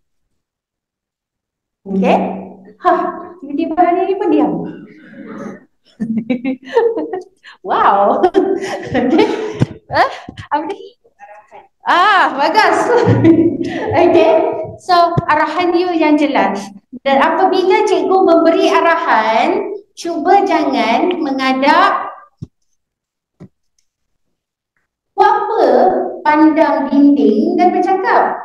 Okay? Tiba-tiba hari ni pun diam. Wow. Okay. Apa ni? Bagus. Okay. So, arahan you yang jelas. Dan apabila cikgu memberi arahan, cuba jangan mengadap apa pandang dinding dan bercakap.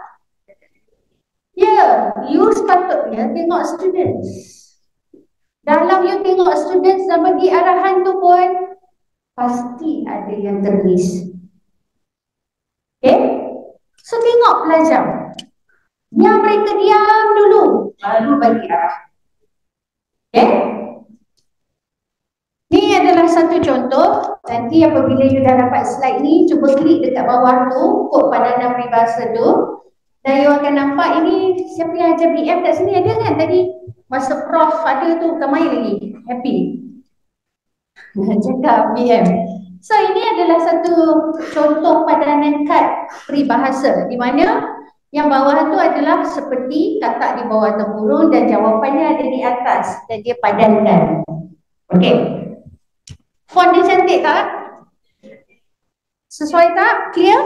Ya, you sepatutnya tengok students. Dalam you tengok students dan bagi arahan tu pun pasti ada yang termiss. Okay? So tengok pelajar. Yang mereka diam dulu. baru bagi arah. Okay? Ini adalah satu contoh. Nanti apabila you dah dapat slide ni, cuba klik dekat bawah tu, kod padanan peribahasa tu. Dan you akan nampak ini, siapa yang ajar BM kat sini ada kan tadi? Masa Prof ada tu, bukan main lagi. Happy. Cakap BM. So ini adalah satu contoh padanan kad peribahasa di mana yang bawah tu adalah seperti katak di bawah tempurung dan jawapannya ada di atas dan dia padankan. Okey. Font dia cantik tak? Sesuai tak? Clear?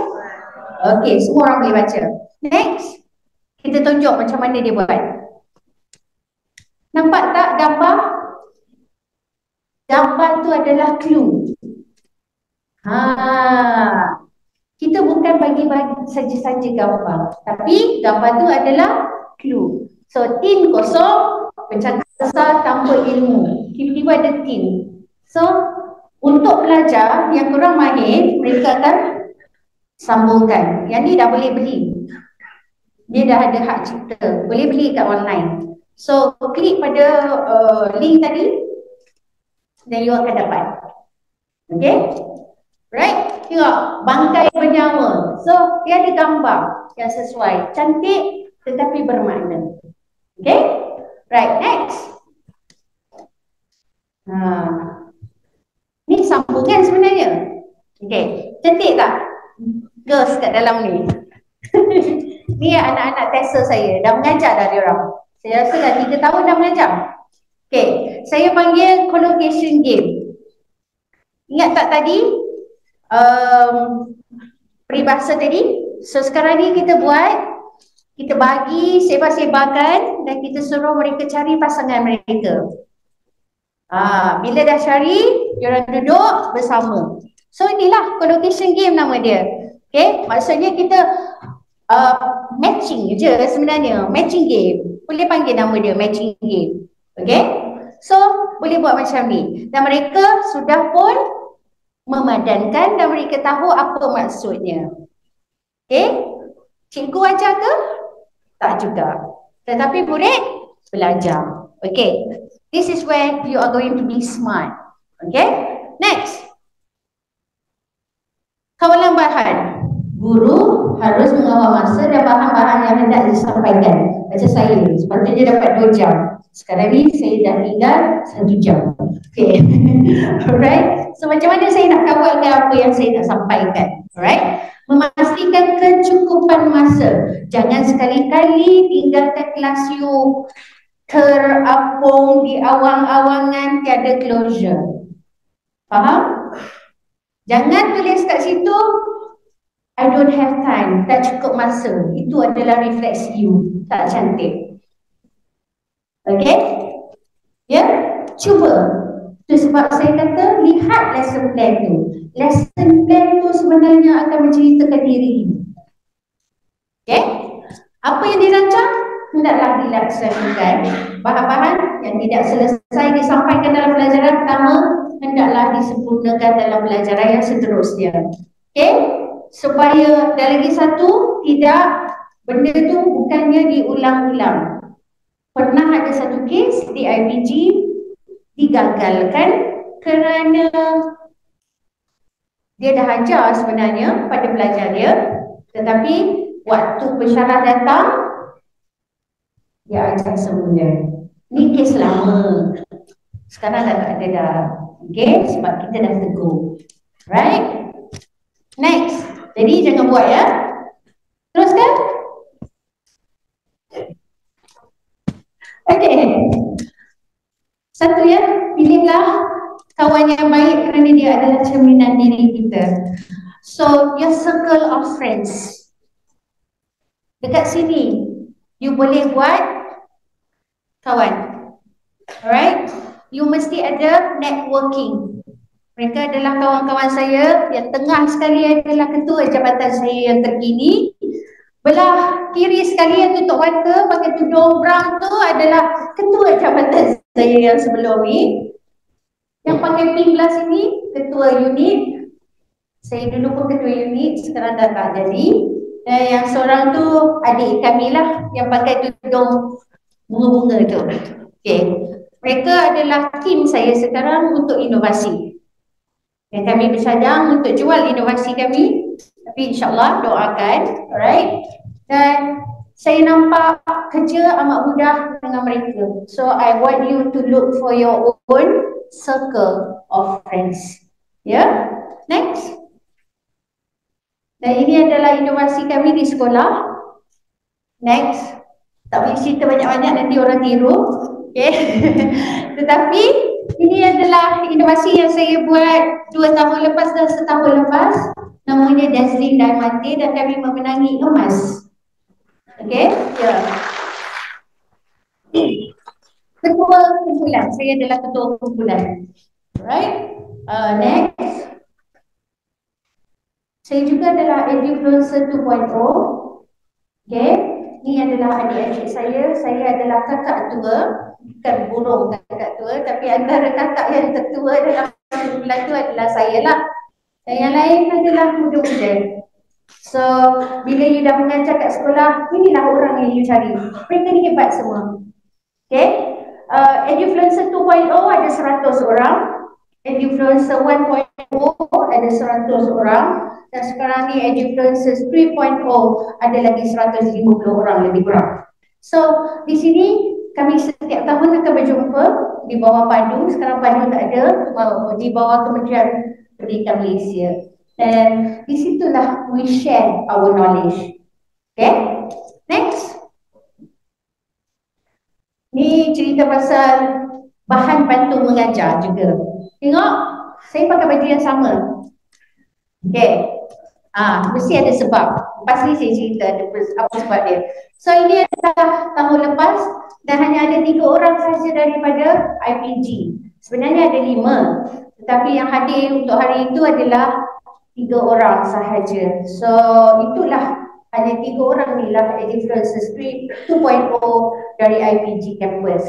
Okey, semua orang boleh baca. Next. Kita tunjuk macam mana dia buat. Nampak tak gambar? Gambar tu adalah clue. Kita bukan bagi-bagi saja-saja gambar, tapi gambar tu adalah clue. So tin kosong, pencakap besar tanpa ilmu. Tiba-tiba ada tin. So untuk pelajar yang kurang mahir, mereka akan sambungkan. Yang ni dah boleh beli. Dia dah ada hak cipta. Boleh beli kat online. So klik pada link tadi dan you akan dapat. Okay? Right? Tengok, bangkai bernyawa. So, dia ada gambar yang sesuai. Cantik tetapi bermakna. Okay? Right, next. Ni sambungan sebenarnya. Okay, cantik tak? Girls kat dalam ni. Ni anak-anak tester saya. Dah mengajar dah dia orang. Saya rasa dah 3 tahun dah mengajar. Okay, saya panggil collocation game. Ingat tak tadi? Peribahasa tadi. So sekarang ni kita buat, kita bagi sebar-sebarkan dan kita suruh mereka cari pasangan mereka. Bila dah cari, diorang duduk bersama. So inilah collocation game nama dia. Okay, maksudnya kita matching je sebenarnya, matching game. Boleh panggil nama dia matching game. Okay, so boleh buat macam ni. Dan mereka sudah pun memadankan dan mereka tahu apa maksudnya. Okay, cikgu ajar ke? Tak juga. Tetapi murid belajar. Okay, this is where you are going to be smart. Okay, next. Kawalan bahan. Guru harus mengawal masa dan bahan-bahan yang hendak disampaikan. Macam saya, sepatutnya dapat 2 jam. Sekarang ni saya dah tinggal 1 jam. Okay. Alright. So macam mana saya nak kawalkan apa yang saya nak sampaikan? Alright. Memastikan kecukupan masa. Jangan sekali-kali tinggalkan kelas you terapung di awang-awangan tiada closure. Faham? Jangan tulis kat situ I don't have time, tak cukup masa. Itu adalah refleksi you. Tak cantik. Okay? Ya? Cuba. Itu sebab saya kata, lihat lesson plan tu. Lesson plan tu sebenarnya akan menceritakan diri you. Okay? Apa yang dirancang, hendaklah dilaksanakan. Bahan-bahan yang tidak selesai disampaikan dalam pelajaran pertama, hendaklah disempurnakan dalam pelajaran yang seterusnya. Okay? Supaya dan lagi satu, tidak, benda tu bukannya diulang-ulang. Pernah ada satu kes di IPG digagalkan kerana dia dah ajar sebenarnya pada pelajar dia, tetapi waktu pensyarah datang dia ajar semuanya. Ni kes lama. Sekarang dah tak ada dah. Okay, sebab kita dah tegur. Right? Next. Jadi jangan buat ya. Teruskan. Okay. Satu ya, pilihlah kawan yang baik kerana dia adalah cerminan diri kita. So, your circle of friends. Dekat sini, you boleh buat kawan. Alright? You mesti ada networking. Mereka adalah kawan-kawan saya. Yang tengah sekali adalah ketua jabatan saya yang terkini. Belah kiri sekali yang tutup mata pakai tudung brown tu adalah ketua jabatan saya yang sebelum ni. Yang pakai pink belah sini, ketua unit. Saya dulu pun ketua unit, sekarang dah tak jadi. Dan yang seorang tu adik kami lah yang pakai tudung bunga-bunga tu. Okay. Mereka adalah tim saya sekarang untuk inovasi. Dan kami bersadang untuk jual inovasi kami, tapi insyaAllah doakan, alright. Dan saya nampak kerja amat mudah dengan mereka. So I want you to look for your own circle of friends. Yeah, next. Dan ini adalah inovasi kami di sekolah. Next. Tak boleh cerita banyak-banyak, nanti orang tiru. Okay. Tetapi ini adalah inovasi yang saya buat 2 tahun lepas dan setahun lepas. Namanya Dazzling Diamante dan kami memenangi emas. Okay. Yeah. Ketua kumpulan. Saya adalah ketua kumpulan. Alright. Next. Saya juga adalah Edufluencer 2.0. Okay. Ini adalah adik-adik saya. Saya adalah kakak tua. Bukan burung kakak tua, tapi antara kakak yang tertua dalam kumpulan itu adalah saya lah. Dan yang lain adalah muda-muda. So, bila you dah mengajar kat sekolah, inilah orang yang you cari. Mereka ni hebat semua. Okay. Edufluencer 2.0 ada 100 orang. Edufluencer 1.0 ada 100 orang. Dan sekarang ni Edufluencer 3.0 ada lagi 150 orang lebih kurang. So, di sini kami setiap tahun akan berjumpa di bawah PADU. Sekarang PADU tak ada, di bawah Kementerian Pendidikan Malaysia. Dan di situlah we share our knowledge. Okay, next. Ni cerita pasal bahan bantu mengajar juga. Tengok, saya pakai baju yang sama. Okay. Mesti ada sebab. Lepas ni saya cerita apa sebab dia. So ini adalah tahun lepas dan hanya ada 3 orang sahaja daripada IPG. Sebenarnya ada 5, tetapi yang hadir untuk hari itu adalah 3 orang sahaja. So itulah, hanya 3 orang ni lah Edufluencer 2.0 dari IPG campus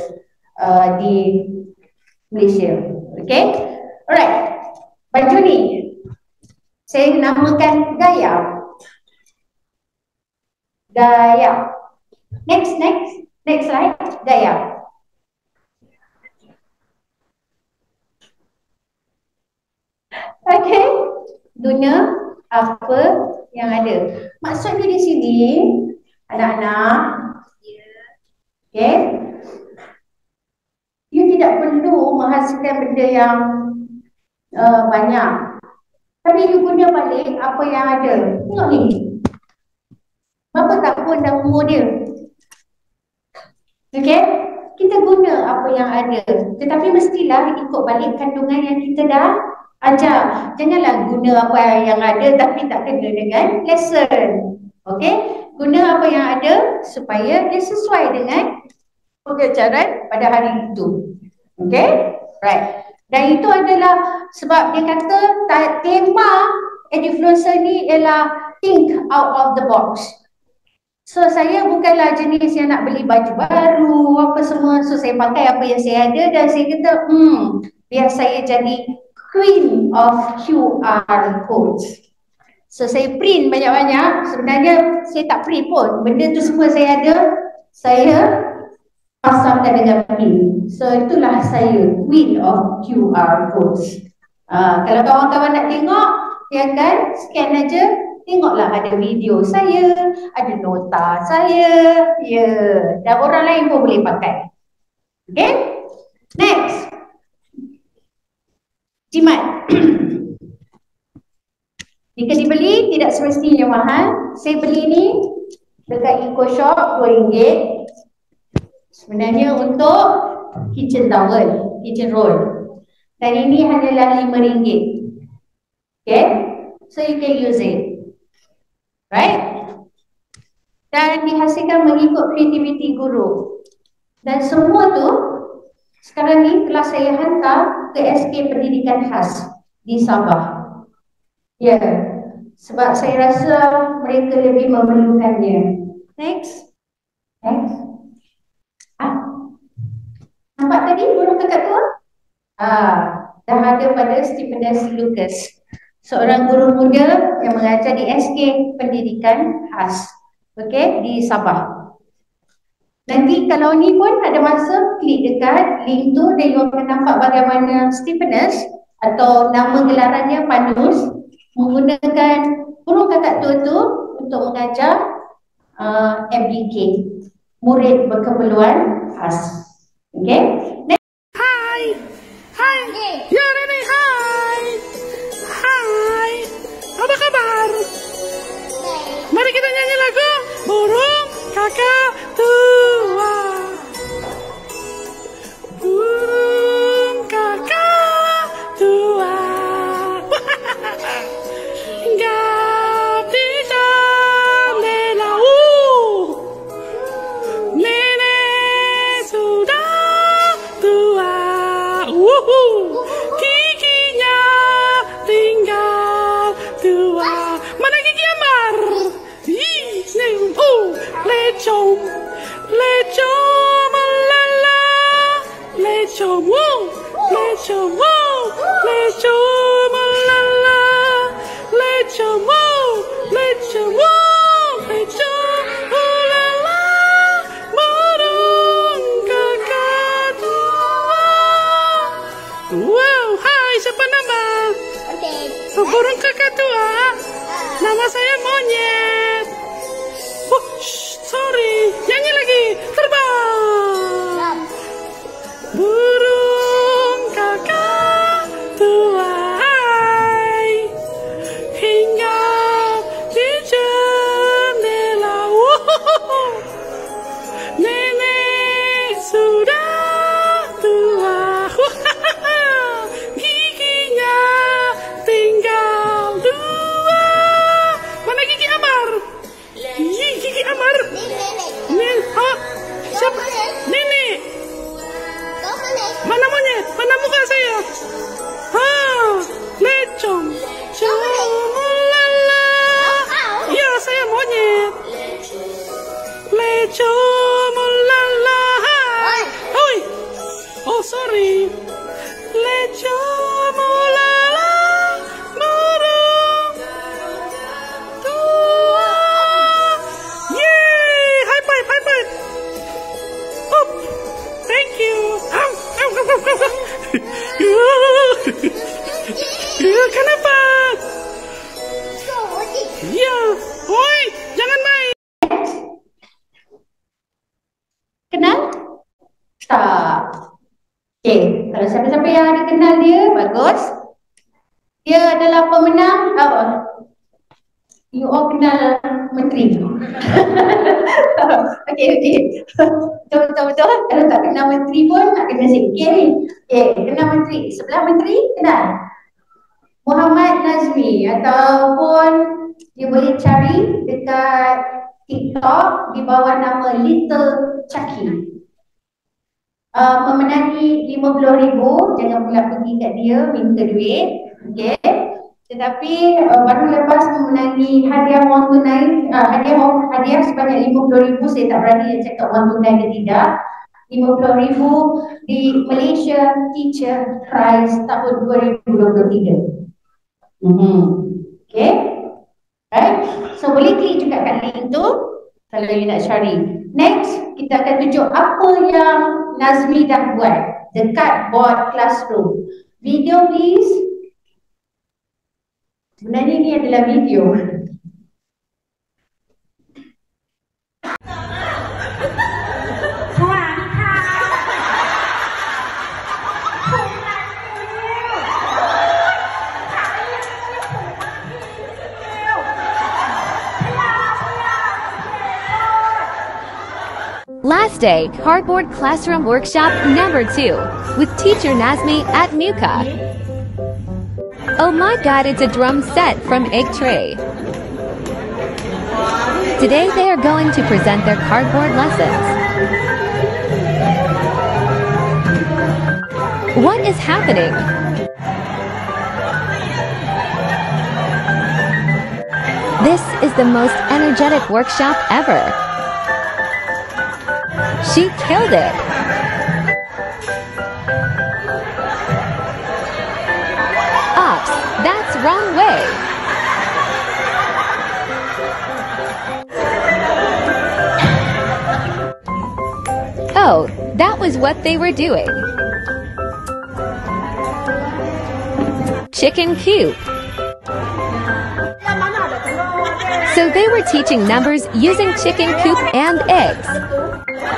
di Malaysia. Okay, alright. Baju ni saya namakan Gaya. Gaya. Next slide. Gaya. Okay. Guna apa yang ada. Maksudnya di sini, anak-anak, okay, you tidak perlu menghasilkan benda yang banyak. Tapi you guna balik apa yang ada. Tengok ni. Berapa tahun dah umur dia? Okay? Kita guna apa yang ada. Tetapi mestilah ikut balik kandungan yang kita dah ajar. Janganlah guna apa yang ada tapi tak kena dengan lesson. Okay? Guna apa yang ada supaya dia sesuai dengan pengajaran pada hari itu. Okay? Right. Dan itu adalah sebab dia kata tema Edufluencer ni ialah think out of the box. So saya bukanlah jenis yang nak beli baju baru apa semua. So saya pakai apa yang saya ada dan saya kata biar saya jadi queen of QR codes. So saya print banyak-banyak. Sebenarnya saya tak print pun. Benda tu semua saya ada. Saya pasangkan dengan pin. So itulah saya, queen of QR codes. Kalau kawan-kawan nak tengok, ya kan, scan aja, tengoklah ada video saya, ada nota saya, ya, dan orang lain pun boleh pakai. Okay, next. Jimat. Jika dibeli tidak semestinya mahal. Saya beli ni dekat EcoShop RM2. Sebenarnya untuk kitchen towel, kitchen roll. Dan ini hanyalah RM5. Okay, so you can use it. Right? Dan dihasilkan mengikut kreativiti guru. Dan semua tu sekarang ni telah saya hantar ke SK Pendidikan Khas di Sabah. Ya, sebab saya rasa mereka lebih memerlukannya. Next. Nampak tadi burung kakak tua? Dah ada pada Stipendiasi Lucas, seorang guru muda yang mengajar di SK Pendidikan Khas, okay, di Sabah. Nanti kalau ni pun ada masa klik dekat link tu dan you akan nampak bagaimana Stephenus atau nama gelarannya Panus menggunakan burung kakak tua tu untuk mengajar MBK, murid berkeperluan khas. Okay?
Hai, hai, ya Nenek, hai, hai, apa kabar? Mari kita nyanyi lagu Burung Kakak Tua. Burung kakak tua hinggap di jendela. Nenek sudah tua. Giginya tinggal dua. Mana gigi Amar? Lecom, lecom, lala, lecom, lecom, lecom, lala, lecom, lecom, lecom, lala, burung kakak tua. Wow, hai, siapa nama? Burung kakak tua. Nama saya Monyet. Oh, sorry, nyanyi lagi, terbang. Burung kakak tua hinggap di jendela. Nenek sudah tua. Giginya tinggal dua. Mana gigi Amar? Gigi Amar. Siapa? Nenek. Mana monyet? Mana muka saya? Lecom. Lala. Ya, saya monyet. Lecom. Lala. Oi. Oh, sorry. Lecom. Lala. Burung tua. Yay! High five, high five. Oh, thank you. Kenapa? Ya, oi, jangan main.
Kenal? Tak. Okay, kalau siapa-siapa yang ada kenal dia, bagus. Dia adalah pemenang apa? You all kenal menteri. Okay. Betul. Kalau tak kenal menteri pun nak kena sikit ni. Okay, kenal menteri. Sebelah menteri, kenal Muhammad Nazmi, ataupun dia boleh cari dekat TikTok di bawah nama Little Chucky. Memenangi 50,000, jangan pula pergi kat dia minta duit. Okay. Tetapi baru lepas memenangi hadiah wang tunai, hadiah sebanyak 50,000, saya tak berani nak cakap wang tunai ke tidak. 50,000 di Malaysia Teacher Prize tahun 2023. Okay. Right. So boleh klik juga kat link tu kalau you nak cari. Next, kita akan tunjuk apa yang Nazmi dah buat dekat board classroom. Video please. Sebenarnya ini adalah video.
Last day, cardboard classroom workshop number 2 with teacher Nazmi at Muka. Oh my god, it's a drum set from Egg Tray. Today they are going to present their cardboard lessons. What is happening? This is the most energetic workshop ever. She killed it. Ops, that's wrong way. Oh, that was what they were doing. Chicken coop. So they were teaching numbers using chicken coop and eggs.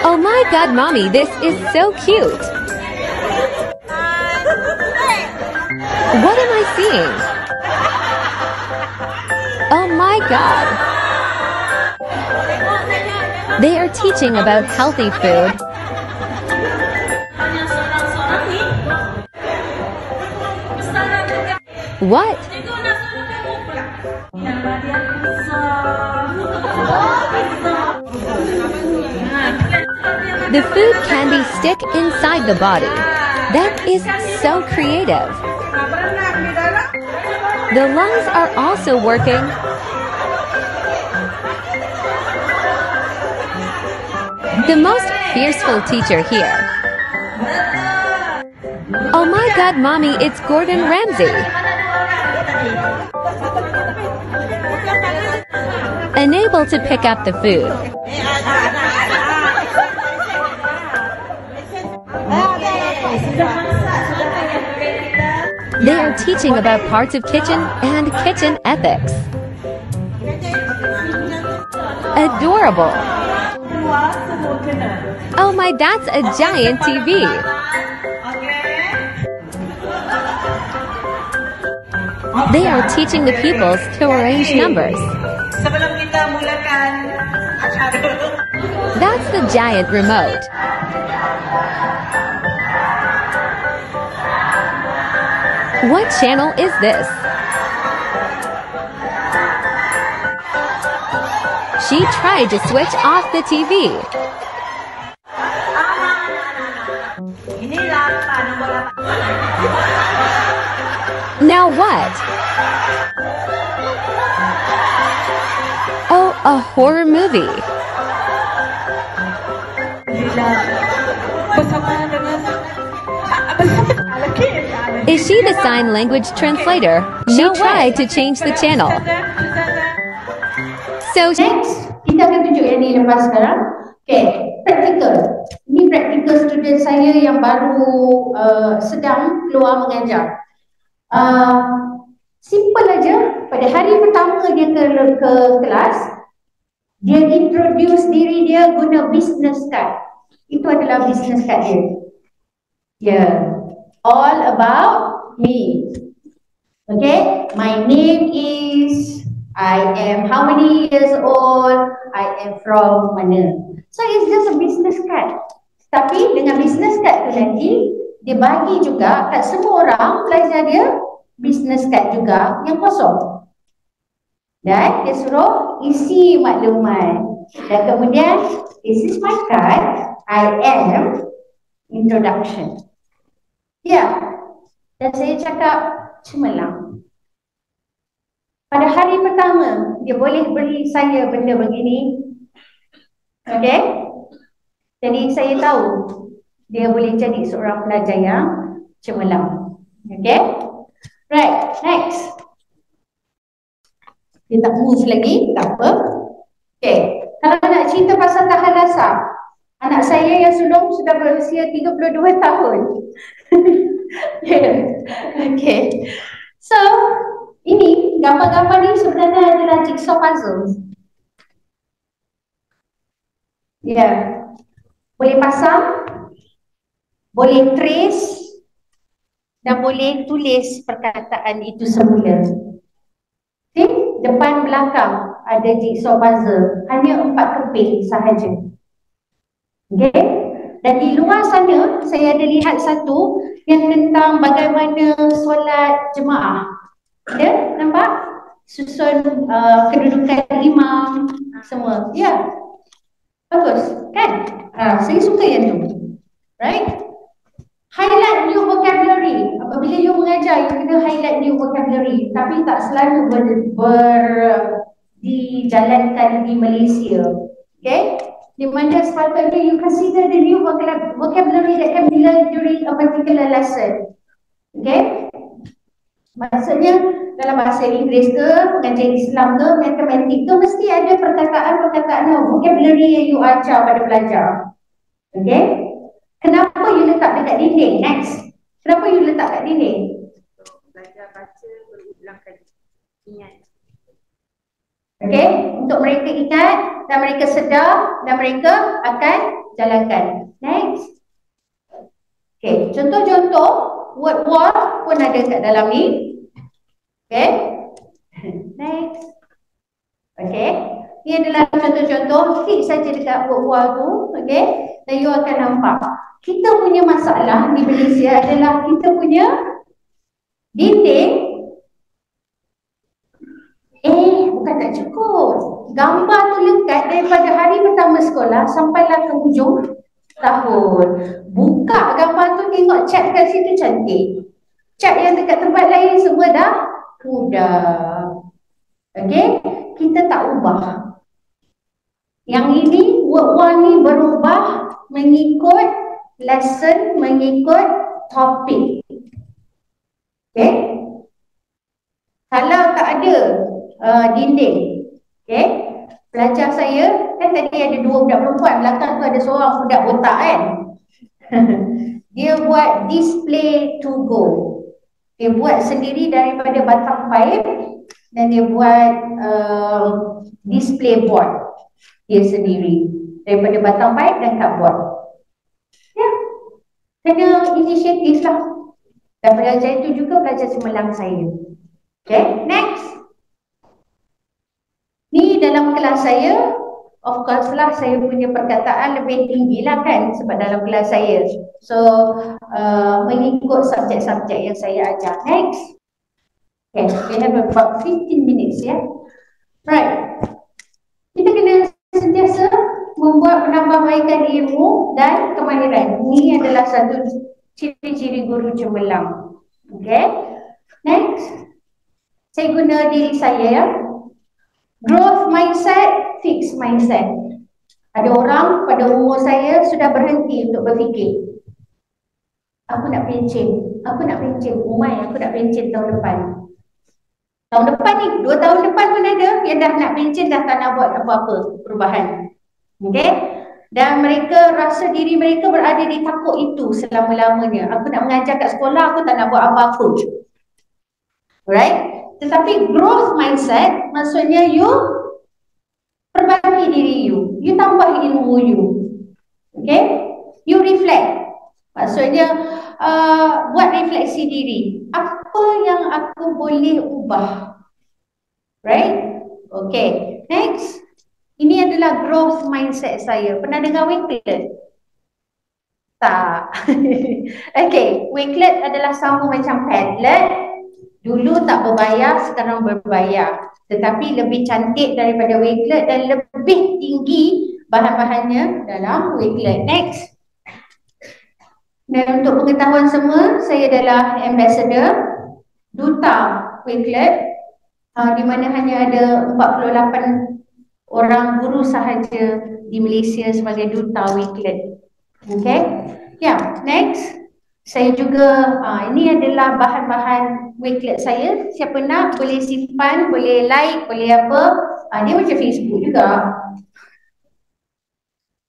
Oh my god, mommy, this is so cute. What am I seeing? Oh my god. They are teaching about healthy food. What? The food candy stick inside the body. That is so creative. The lungs are also working. The most fearful teacher here. Oh my god, mommy, it's Gordon Ramsay. Unable to pick up the food. They are teaching about parts of kitchen and kitchen ethics. Adorable. Oh my, that's a giant TV. They are teaching the pupils to arrange numbers. That's the giant remote. What channel is this? She tried to switch off the TV. Now what? Oh, a horror movie. Is she the sign language translator? She tried to change the channel. So
Next, kita akan tunjuk yang ni lepas sekarang. Okay, practical. Ini practical student saya yang baru sedang keluar mengajar. Simple aja. Pada hari pertama dia ke kelas, dia introduce diri dia guna business card. Itu adalah business card dia. Yeah, all about me. Okay, my name is, I am how many years old, I am from mana. So it's just a business card. Tapi dengan business card tu nanti, dia bagi juga kat semua orang pelajar dia business card juga yang kosong. Dan dia suruh isi maklumat. Dan kemudian, this is my card, I am introduction. Ya, dan saya cakap cemerlang. Pada hari pertama, dia boleh beri saya benda begini. Okay? Jadi saya tahu dia boleh jadi seorang pelajar yang cemerlang. Okay? Right, next. Dia tak move lagi, tak apa. Okay, kalau nak cerita pasal tahan dasar, anak saya yang sulung sudah berusia 32 tahun. Yeah. Okay. So, ini gambar-gambar ni sebenarnya adalah jigsaw puzzle. Yeah. Boleh pasang, boleh trace dan boleh tulis perkataan itu semula. Okay, depan belakang ada jigsaw puzzle, hanya 4 keping sahaja. Okay, dan di luar sana saya ada lihat satu yang tentang bagaimana solat jemaah. Ya, nampak? Susun kedudukan imam semua. Ya, bagus kan? Saya suka yang tu. Right? Highlight new vocabulary. Apabila you mengajar, you kena highlight new vocabulary. Tapi tak selalu dijalankan di Malaysia. Okay? Di mana sepatutnya you consider the new vocabulary that can be learned during a particular lesson. Okay? Maksudnya dalam bahasa Inggeris ke, pengajian Islam ke, matematik ke, mesti ada perkataan-perkataan vocabulary yang you ajar pada pelajar. Okay. Kenapa you letak dekat dinding? Next. Kenapa you letak kat dinding?
Belajar baca berulang kali. Ingat.
Okay. Untuk mereka ingat dan mereka sedar dan mereka akan jalankan. Next. Okay. Contoh-contoh word wall pun ada kat dalam ni. Okay. Next. Okay. Ini adalah contoh-contoh. Klik saja dekat word wall tu. Okay. Dan you akan nampak. Kita punya masalah di Malaysia adalah kita punya dinding bukan tak cukup. Gambar tu lekat daripada hari pertama sekolah sampailah ke hujung tahun. Buka gambar tu, tengok cat kat situ cantik. Cat yang dekat tempat lain semua dah mudah. Okey, kita tak ubah. Yang ini word wall ni berubah mengikut lesson, mengikut topik. Okay. Kalau tak ada dinding, okay, pelajar saya, kan tadi ada 2 budak perempuan, belakang tu ada seorang budak botak kan. Dia buat display to go. Dia buat sendiri daripada batang paip dan dia buat display board dia sendiri daripada batang paip dan cardboard. Ya, kena inisiatif lah. Dan pelajar itu juga pelajar cemerlang saya. Okay, next. Ni dalam kelas saya, of course lah saya punya perkataan lebih tinggi lah kan sebab dalam kelas saya. So, mengikut subjek-subjek yang saya ajar. Next. Okay, we have about 15 minutes ya. Right. Kita kena sentiasa membuat penambahbaikan ilmu dan kemahiran. Ini adalah satu ciri-ciri guru cemerlang. Okay. Next. Saya guna diri saya ya. Growth mindset, fixed mindset. Ada orang pada umur saya sudah berhenti untuk berfikir. Aku nak pencen. Aku nak pencen. Umai, aku nak pencen tahun depan. Tahun depan ni, 2 tahun depan pun ada yang dah nak pencen, dah tak nak buat apa-apa perubahan. Okay. Dan mereka rasa diri mereka berada di takut itu selama-lamanya. Aku nak mengajar kat sekolah, aku tak nak buat apa-apa. Alright. Tetapi growth mindset maksudnya you perbaiki diri you. You tambah ilmu you. Okay. You reflect. Maksudnya buat refleksi diri. Apa yang aku boleh ubah? Right? Okay. Next. Ini adalah growth mindset saya. Pernah dengar Wakelet? Tak. Okay. Wakelet adalah sama macam Padlet. Dulu tak berbayar, sekarang berbayar. Tetapi lebih cantik daripada Wakelet dan lebih tinggi bahan-bahannya dalam Wakelet. Next. Dan untuk pengetahuan semua, saya adalah ambassador, duta Wakelet, di mana hanya ada 48 orang guru sahaja di Malaysia sebagai duta Wakelet. Okay. Ya, next. Saya juga, ini adalah bahan-bahan Wakelet saya. Siapa nak boleh simpan, boleh like, boleh apa. Dia macam Facebook juga.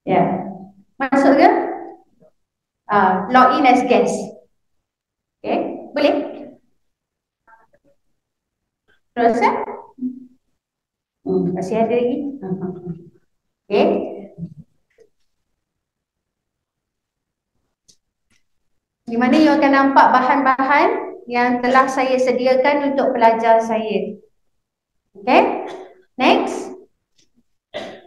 Ya. Masuk ke? Log in as guest. Okay, boleh? Terus ya? Masih ada lagi? Okay. Di mana you akan nampak bahan-bahan yang telah saya sediakan untuk pelajar saya. Okay. Next.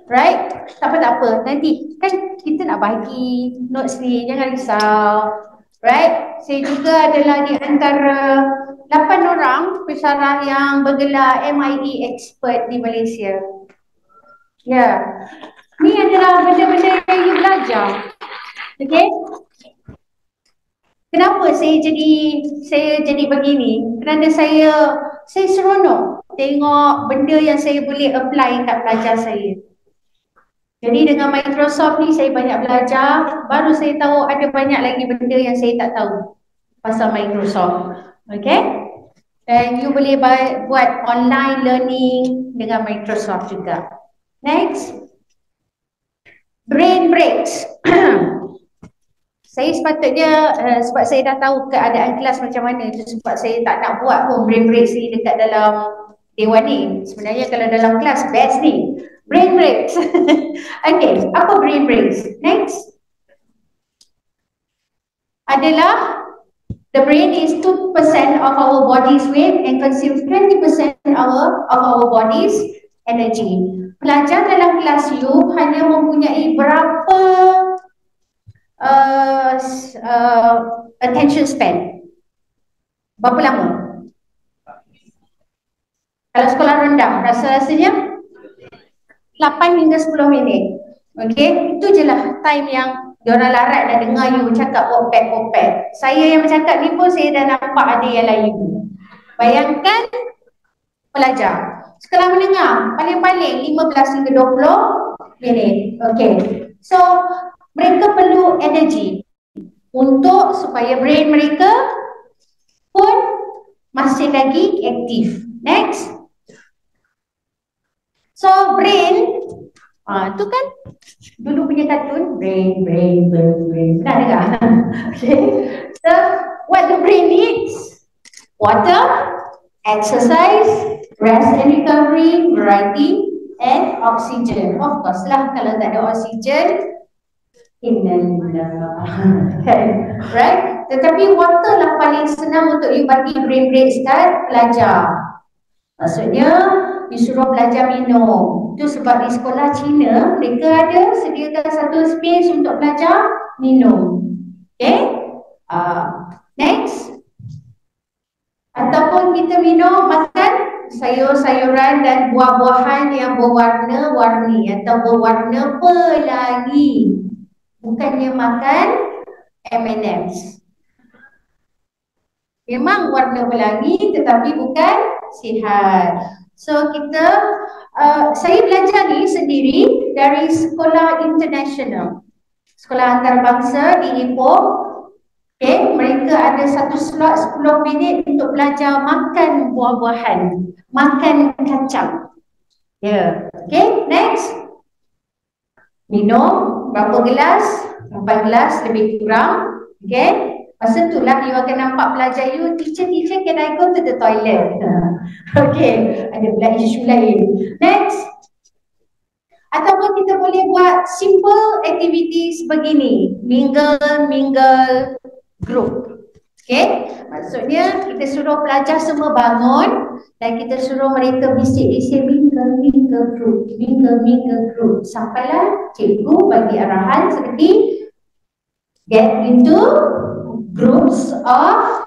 Right. Tak apa. Nanti kan kita nak bagi notes ni. Jangan risau. Right. Saya juga adalah di antara 8 orang pesarah yang bergelar MIE Expert di Malaysia. Ya. Ni adalah benda-benda yang you belajar. Okay. Kenapa saya jadi begini? Kerana saya seronok tengok benda yang saya boleh apply kat pelajar saya. Jadi dengan Microsoft ni saya banyak belajar, baru saya tahu ada banyak lagi benda yang saya tak tahu pasal Microsoft. Okay? Dan you boleh buat online learning dengan Microsoft juga. Next. Brain breaks. Saya sepatutnya sebab saya dah tahu keadaan kelas macam mana, itu sebab saya tak nak buat pun brain break ni dekat dalam dewan ni. Sebenarnya kalau dalam kelas best ni brain breaks. Okay, apa brain breaks? Next adalah the brain is 2% of our body's weight and consumes 20% of our body's energy. Pelajar dalam kelas you hanya mempunyai berapa attention span? Berapa lama? Kalau sekolah rendah, rasa-rasanya 8 hingga 10 minit. Okay, itu je lah time yang diorang larat dah dengar you cakap popet-popet. Saya yang bercakap ni pun saya dah nampak ada yang lain. Bayangkan pelajar sekolah menengah paling-paling 15 hingga 20 minit. Okay, so mereka perlu energi untuk supaya brain mereka pun masih lagi aktif. Next. So brain, tu kan dulu punya kartun brain. Pernah dengar? Okay. So what the brain needs? Water, exercise, rest and recovery, variety, and oxygen. Of course lah, kalau tak ada oxygen, right? Tetapi water lah paling senang untuk you bagi brain break start belajar. Maksudnya disuruh belajar minum. Itu sebab di sekolah Cina mereka ada sediakan satu space untuk belajar minum. Okay? Next. Ataupun kita minum, makan sayur-sayuran dan buah-buahan yang berwarna-warni atau berwarna pelangi. Bukannya makan M&M's. Memang warna pelangi tetapi bukan sihat. So kita, saya belajar ni sendiri dari sekolah international, sekolah antarabangsa di Ipoh. Okay, mereka ada satu slot 10 minit untuk belajar makan buah-buahan, makan kacang. Ya, okay, next. Minum berapa gelas? 4 gelas lebih kurang. Okay. Masa tu lah you akan nampak pelajar you, teacher can I go to the toilet? Okay, ada pula isu lain. Next. Ataupun kita boleh buat simple activities begini. Mingle group. Okay, maksudnya kita suruh pelajar semua bangun dan kita suruh mereka bisik-bisik mingle group. Sampailah cikgu bagi arahan seperti get into groups of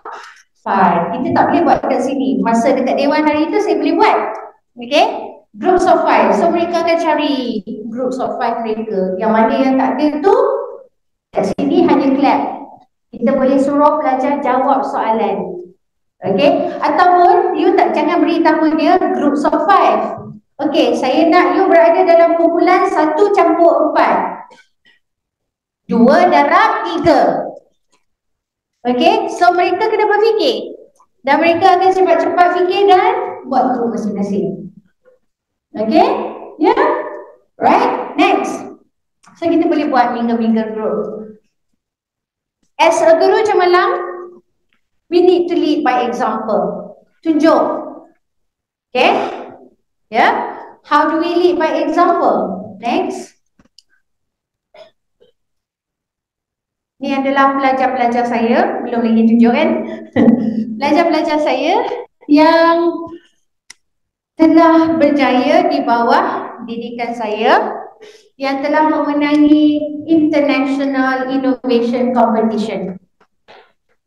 5. Kita tak boleh buat kat sini. Masa dekat dewan hari itu saya boleh buat. Okay, groups of 5. So mereka akan cari groups of 5 mereka. Yang mana yang tak ada tu kat sini hanya clap. Kita boleh suruh pelajar jawab soalan. Okay, ataupun you jangan beritahu dia groups of 5. Okay, saya nak you berada dalam kumpulan 1 campur 4. 2 darab 3. Okay, so mereka kena berfikir. Dan mereka akan cepat-cepat fikir dan buat group masing-masing. Okay, yeah, right, next. So kita boleh buat mingle group. As a guru cemerlang, we need to lead by example. Tunjuk. Okay, yeah. How do we lead by example? Next. Ini adalah pelajar-pelajar saya, belum lagi tunjuk kan? Pelajar-pelajar saya yang telah berjaya di bawah didikan saya, yang telah memenangi International Innovation Competition.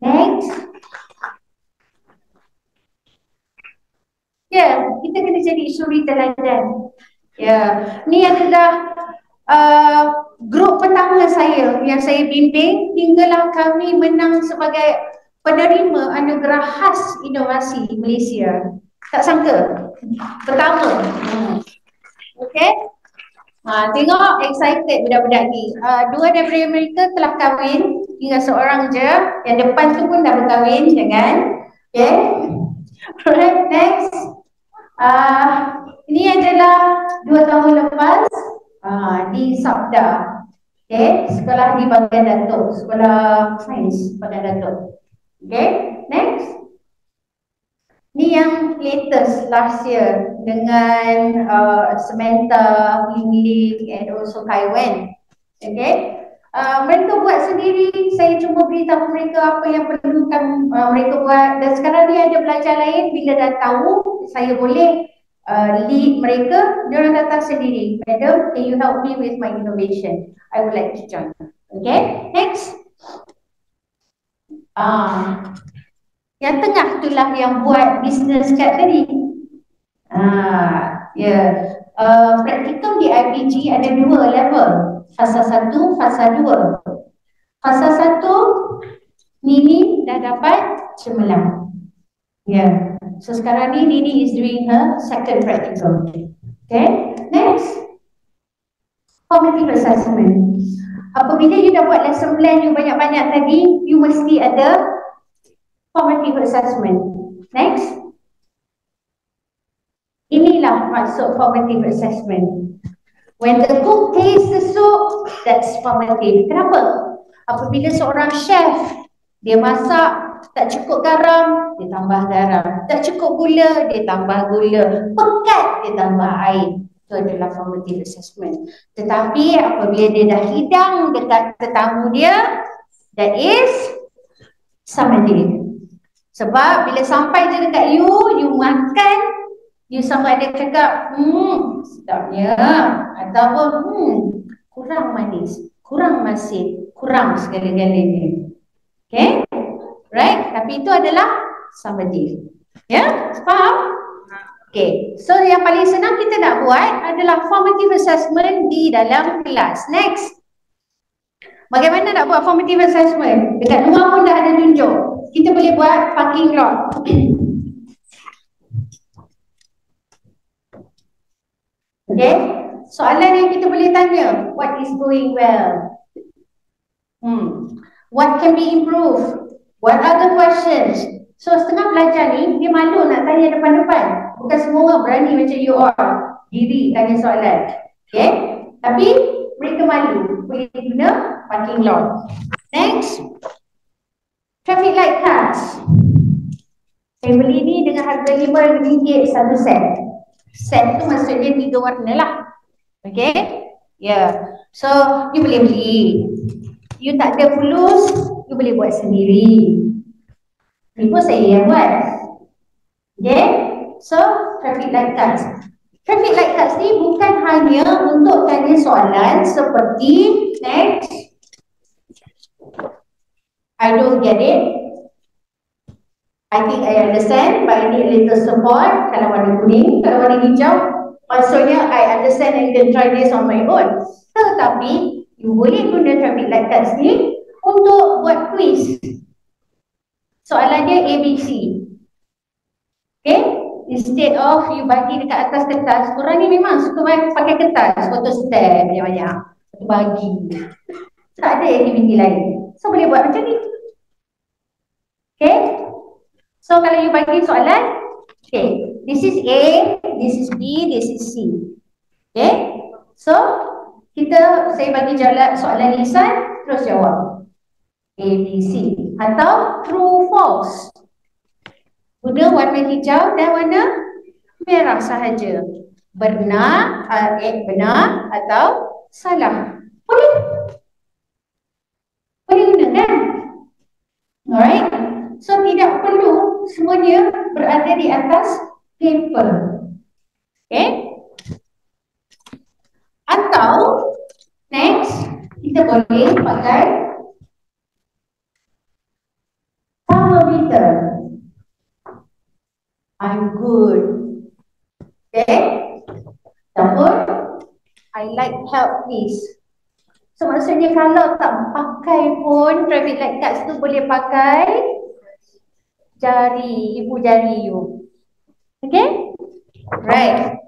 Next. Ya, kita kena jadi suri teladan. Ya, ini adalah grup pertama saya yang saya bimbing hinggalah kami menang sebagai penerima anugerah khas inovasi Malaysia. Tak sangka. Pertama. Okey. Tengok excited budak-budak ni. 2 daripada mereka telah kahwin, tinggal seorang je. Yang depan tu pun dah berkahwin, jangan. Okey. Alright, next. Ini adalah 2 tahun lepas di Sabda. Okay, sekolah di bahagian Datuk, sekolah sains bahagian Datuk. Okay, next. Ni yang latest last year dengan Samantha, Ling and also Kai Wen. Okay, mereka buat sendiri, saya cuma beritahu mereka apa yang perlukan mereka buat. Dan sekarang ni ada belajar lain, bila dah tahu saya boleh lead mereka, diorang datang sendiri. Madam, can you help me with my innovation? I would like to join. Okay, next. Yang tengah itulah yang buat business kat tadi. Praktikum di IPG ada 2 level. Fasa 1, fasa 2. Fasa 1, Nini dah dapat cemerlang. So sekarang ni Nini is doing her second practical. Okay, next. Formative assessment. Apabila you dah buat lesson plan you banyak-banyak tadi, you mesti ada formative assessment. Next. Inilah maksud formative assessment. When the cook tastes the soup, that's formative. Kenapa? Apabila seorang chef, dia masak, tak cukup garam, dia tambah garam. Tak cukup gula, dia tambah gula. Pekat, dia tambah air. Itu adalah formative assessment. Tetapi apabila dia dah hidang dekat tetamu dia, that is summative. Sebab bila sampai je dekat you makan, you sama ada cakap, sedapnya, ataupun kurang manis, kurang masin, kurang segala-galanya. Okay? Right? Tapi itu adalah summative. Ya? Faham? Okay. So yang paling senang kita nak buat adalah formative assessment di dalam kelas. Next. Bagaimana nak buat formative assessment? Dekat luar pun dah ada tunjuk. Kita boleh buat parking lot. Okay, soalan yang kita boleh tanya, what is going well? What can be improved? What are the questions? So setengah pelajar ni, dia malu nak tanya depan-depan. Bukan semua orang berani macam you all diri tanya soalan. Okay, tapi mereka malu. Boleh guna parking lot. Next. Traffic light cards. Saya beli ni dengan harga RM5 satu set. Set tu maksudnya 3 warna lah. Okay? So, you boleh beli. You tak ada fulus, you boleh buat sendiri. Ini pun saya yang buat. Okay? So, traffic light cards. Traffic light cards ni bukan hanya untuk tanya soalan seperti next. I don't get it. I think I understand, but I need a little support. Kalau warna kuning, kalau warna hijau, maksudnya I understand and can try this on my own. Tetapi, you boleh guna traffic light cards ni untuk buat quiz. Soalannya ABC. Okay? Instead of you bagi dekat atas kertas, korang ni memang suka pakai kertas, foto stamp banyak-banyak. Bagi. Tak ada aktiviti lain. So, boleh buat macam ni. Okay? So, kalau you bagi soalan, okay, this is A, this is B, this is C. Okay? So, saya bagi soalan lisan, terus jawab. A, B, C. Atau true, false. Guna warna hijau dan warna merah sahaja. Benar atau salah. Boleh? Boleh guna kan? Alright? So, tidak perlu semuanya berada di atas paper. Okay? Atau, next, kita boleh pakai thermometer. I'm good. Okay? Ataupun, I like help please. So, maksudnya kalau tak pakai pun, traffic light cards tu boleh pakai jari, ibu jari you. Okay? Right.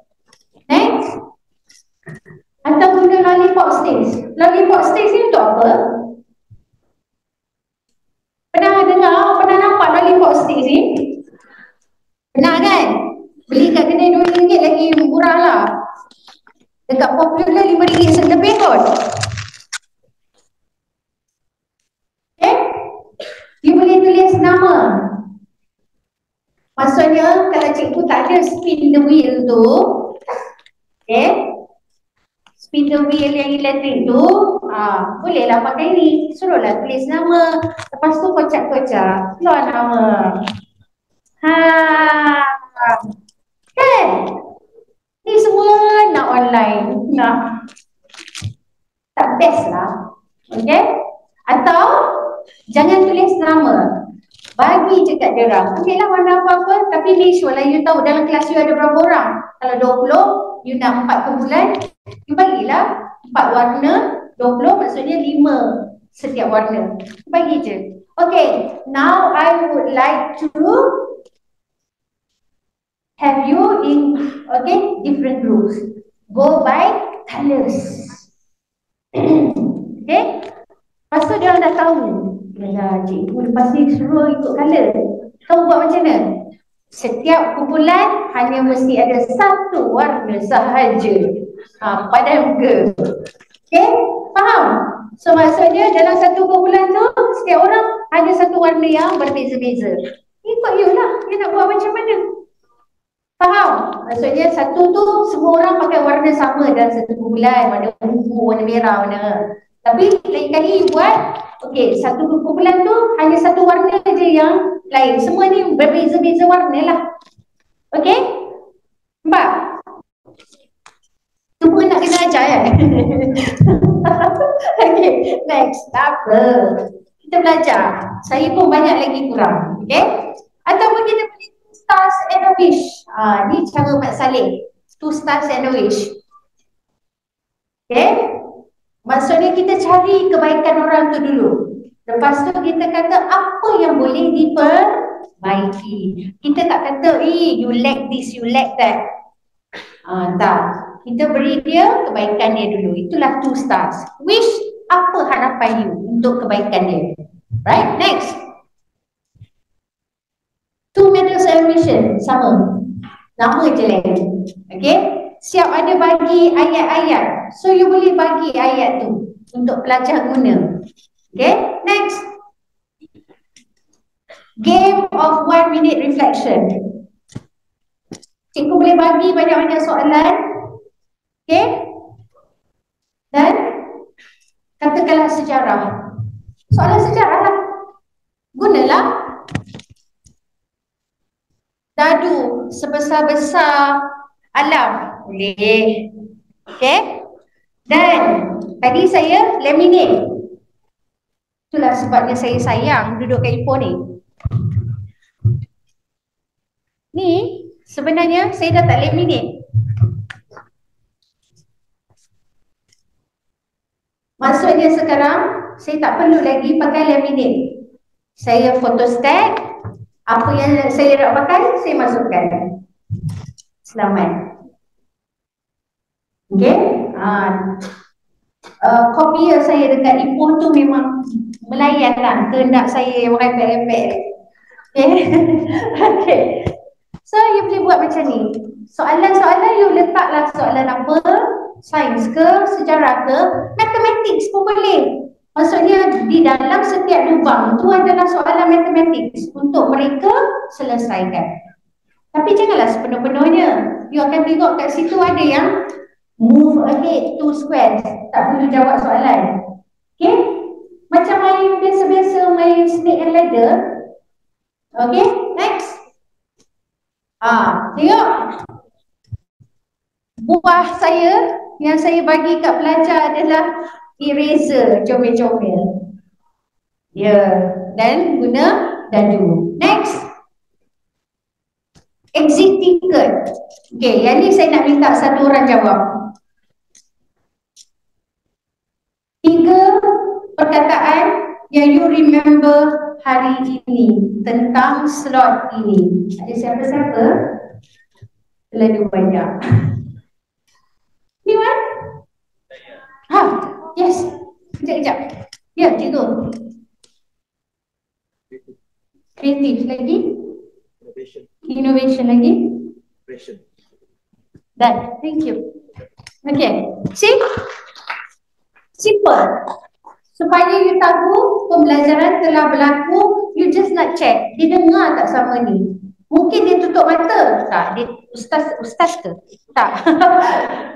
Next. Atau guna lollipop sticks. Lollipop sticks ni untuk apa? Pernah dengar, pernah nampak lollipop sticks ni? Pernah kan? Beli kat kedai RM2 lagi murah lah. Dekat Popular RM5 selebih kot. cikgu tak ada spin the wheel tu, okay, spin the wheel yang elektrik tu, bolehlah pakai ni. Suruhlah tulis nama, lepas tu kocak-kocak, keluar nama. Kan? Ni semua nak online, nak tak best lah. Okay? Atau jangan tulis nama, bagi je kat dia orang. Okey lah warna apa-apa, tapi make sure lah you tahu dalam kelas you ada berapa orang. Kalau 20, you nak 4 kumpulan, you bagilah 4 warna, 20 maksudnya 5 setiap warna. Bagi je. Okay, now I would like to have you in, okay, different groups. Go by colors. Okay? Lepas tu dia orang dah tahu. Yalah, cikgu lepas ni suruh ikut color. Kau buat macam mana? Setiap kumpulan hanya mesti ada satu warna sahaja. Padahal ke? Okay? Faham? So maksudnya dalam satu kumpulan tu, setiap orang ada satu warna yang berbeza-beza. Ikut you lah. You nak buat macam mana? Faham? Maksudnya satu tu semua orang pakai warna sama dalam satu kumpulan. Warna ungu, warna merah, warna. Tapi lain kali you buat, okey, satu kumpulan tu hanya satu warna je yang lain. Semua ni berbeza-beza warna lah. Okey? Nampak? Semua nak kena ajar kan? Okey, next. Tak apa. Kita belajar. Saya pun banyak lagi kurang. Okey? Ataupun kita boleh 2 stars and a wish. Ni cara Mak Saleh. 2 stars and a wish. Okey? Maksudnya kita cari kebaikan orang tu dulu. Lepas tu kita kata apa yang boleh diperbaiki. Kita tak kata, you lack this, you lack that. Tak. Kita beri dia kebaikan dia dulu. Itulah 2 stars. Wish, apa harapan you untuk kebaikan dia. Right, next. 2 medals and mission. Sama. Nama je lain. Okay. Siap ada bagi ayat-ayat. So you boleh bagi ayat tu untuk pelajar guna. Okay, next. Game of 1 minute reflection. Cikgu boleh bagi banyak-banyak soalan. Okay. Dan katakanlah sejarah. Soalan sejarah lah. Gunalah. Dadu sebesar-besar alam. Boleh. Okay. Dan tadi saya laminate. Itulah sebabnya saya sayang duduk kat Ipoh ni. Ni sebenarnya saya dah tak laminate. Maksudnya sekarang saya tak perlu lagi pakai laminate. Saya photostat. Apa yang saya nak pakai, saya masukkan. Selamat. Okay, kopier saya dekat Ipoh tu memang melayan lah kehendak saya yang merepek-repek. Okay. Okay. So you boleh buat macam ni. Soalan-soalan you letaklah soalan apa, sains ke, sejarah ke, mathematics pun boleh. Maksudnya di dalam setiap lubang tu adalah soalan mathematics untuk mereka selesaikan. Tapi janganlah sepenuh-penuhnya. You akan tengok kat situ ada yang move ahead 2 squares. Tak perlu jawab soalan. Okay? Macam main biasa-biasa main snake and ladder. Okay? Next. Tengok. Buah saya yang saya bagi kat pelajar adalah eraser, comel-comel. Dan guna dadu. Next. Exit ticket. Okay, yang ni saya nak minta satu orang jawab. 3 perkataan yang you remember hari ini tentang slot ini. Ada siapa-siapa? Terlalu banyak. Ni Wan? Yes. Sekejap. Ya, cikgu. Kreatif lagi? Innovation lagi? Done. Thank you. Okay. See? Simple. Supaya you tahu pembelajaran telah berlaku, you just nak check. Dia dengar tak sama ni? Mungkin dia tutup mata. Tak, dia ustaz ke? Tak.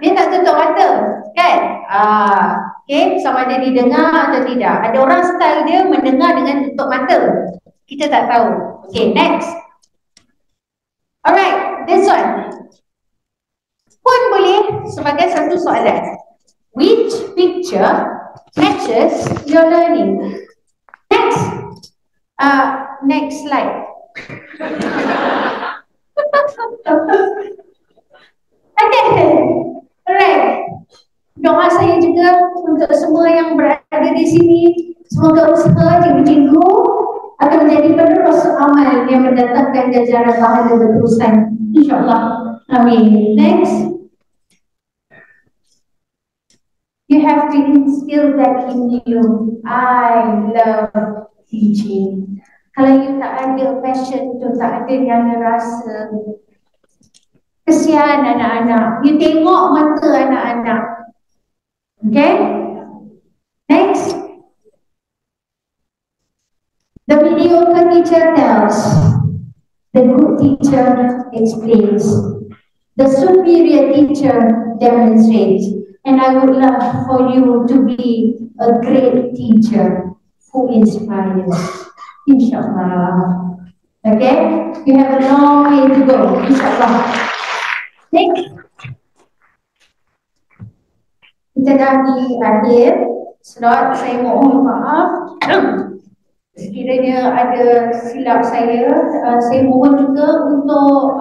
Dia tak tutup mata, kan? Okay, sama ada didengar atau tidak. Ada orang style dia mendengar dengan tutup mata. Kita tak tahu. Okay, next. Alright, this one. Pun boleh sebagai satu soalan. Which picture matches your learning? Next. Next slide. Okay. Alright. Doa saya juga untuk semua yang berada di sini. Semoga usaha cikgu-cikgu akan menjadi penerus amal yang mendatangkan ganjaran pahala berterusan. InsyaAllah. Amin. Next. You have to instill that in you. I love teaching. Kalau you tak ada passion tu, tak ada yang rasa, kesian anak-anak. You tengok mata anak-anak. Okay? Next. The mediocre teacher tells. The good teacher explains. The superior teacher demonstrates. And I would love for you to be a great teacher who inspires. Inshallah. Okay? You have a long way to go. Inshallah. Next. Kita dah di akhir slot. Saya mohon maaf. Sekiranya ada silap saya mohon juga untuk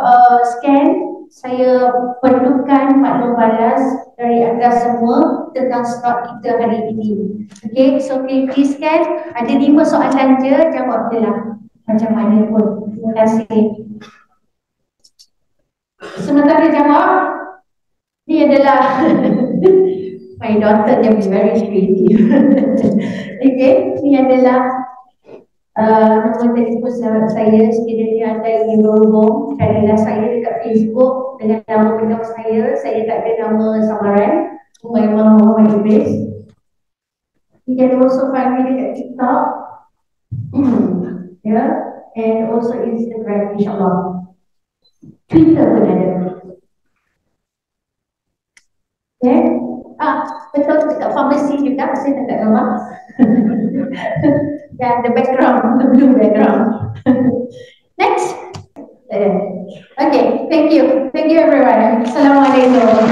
scan. Saya perlukan maklum balas dari anda semua tentang slot kita hari ini. Okay, so please scan. Ada 5 soalan je, jawab je lah macam mana pun. Terima kasih. Sementara jawab, ni adalah my daughter can be very creative. Okay, ni adalah nombor telefon sahabat saya. Sekiranya anda ingin berhubung, carilah saya dekat Facebook dengan nama penuh saya. Saya tak ada nama samaran, Umaymah Muhammad Idris. You can also find me dekat TikTok, yeah, and also Instagram, insyaAllah. Twitter pun ada. Okay, betul dekat farmasi juga, saya tak nama. Dan the background, the blue background. Next. Okay, thank you everyone. Assalamualaikum.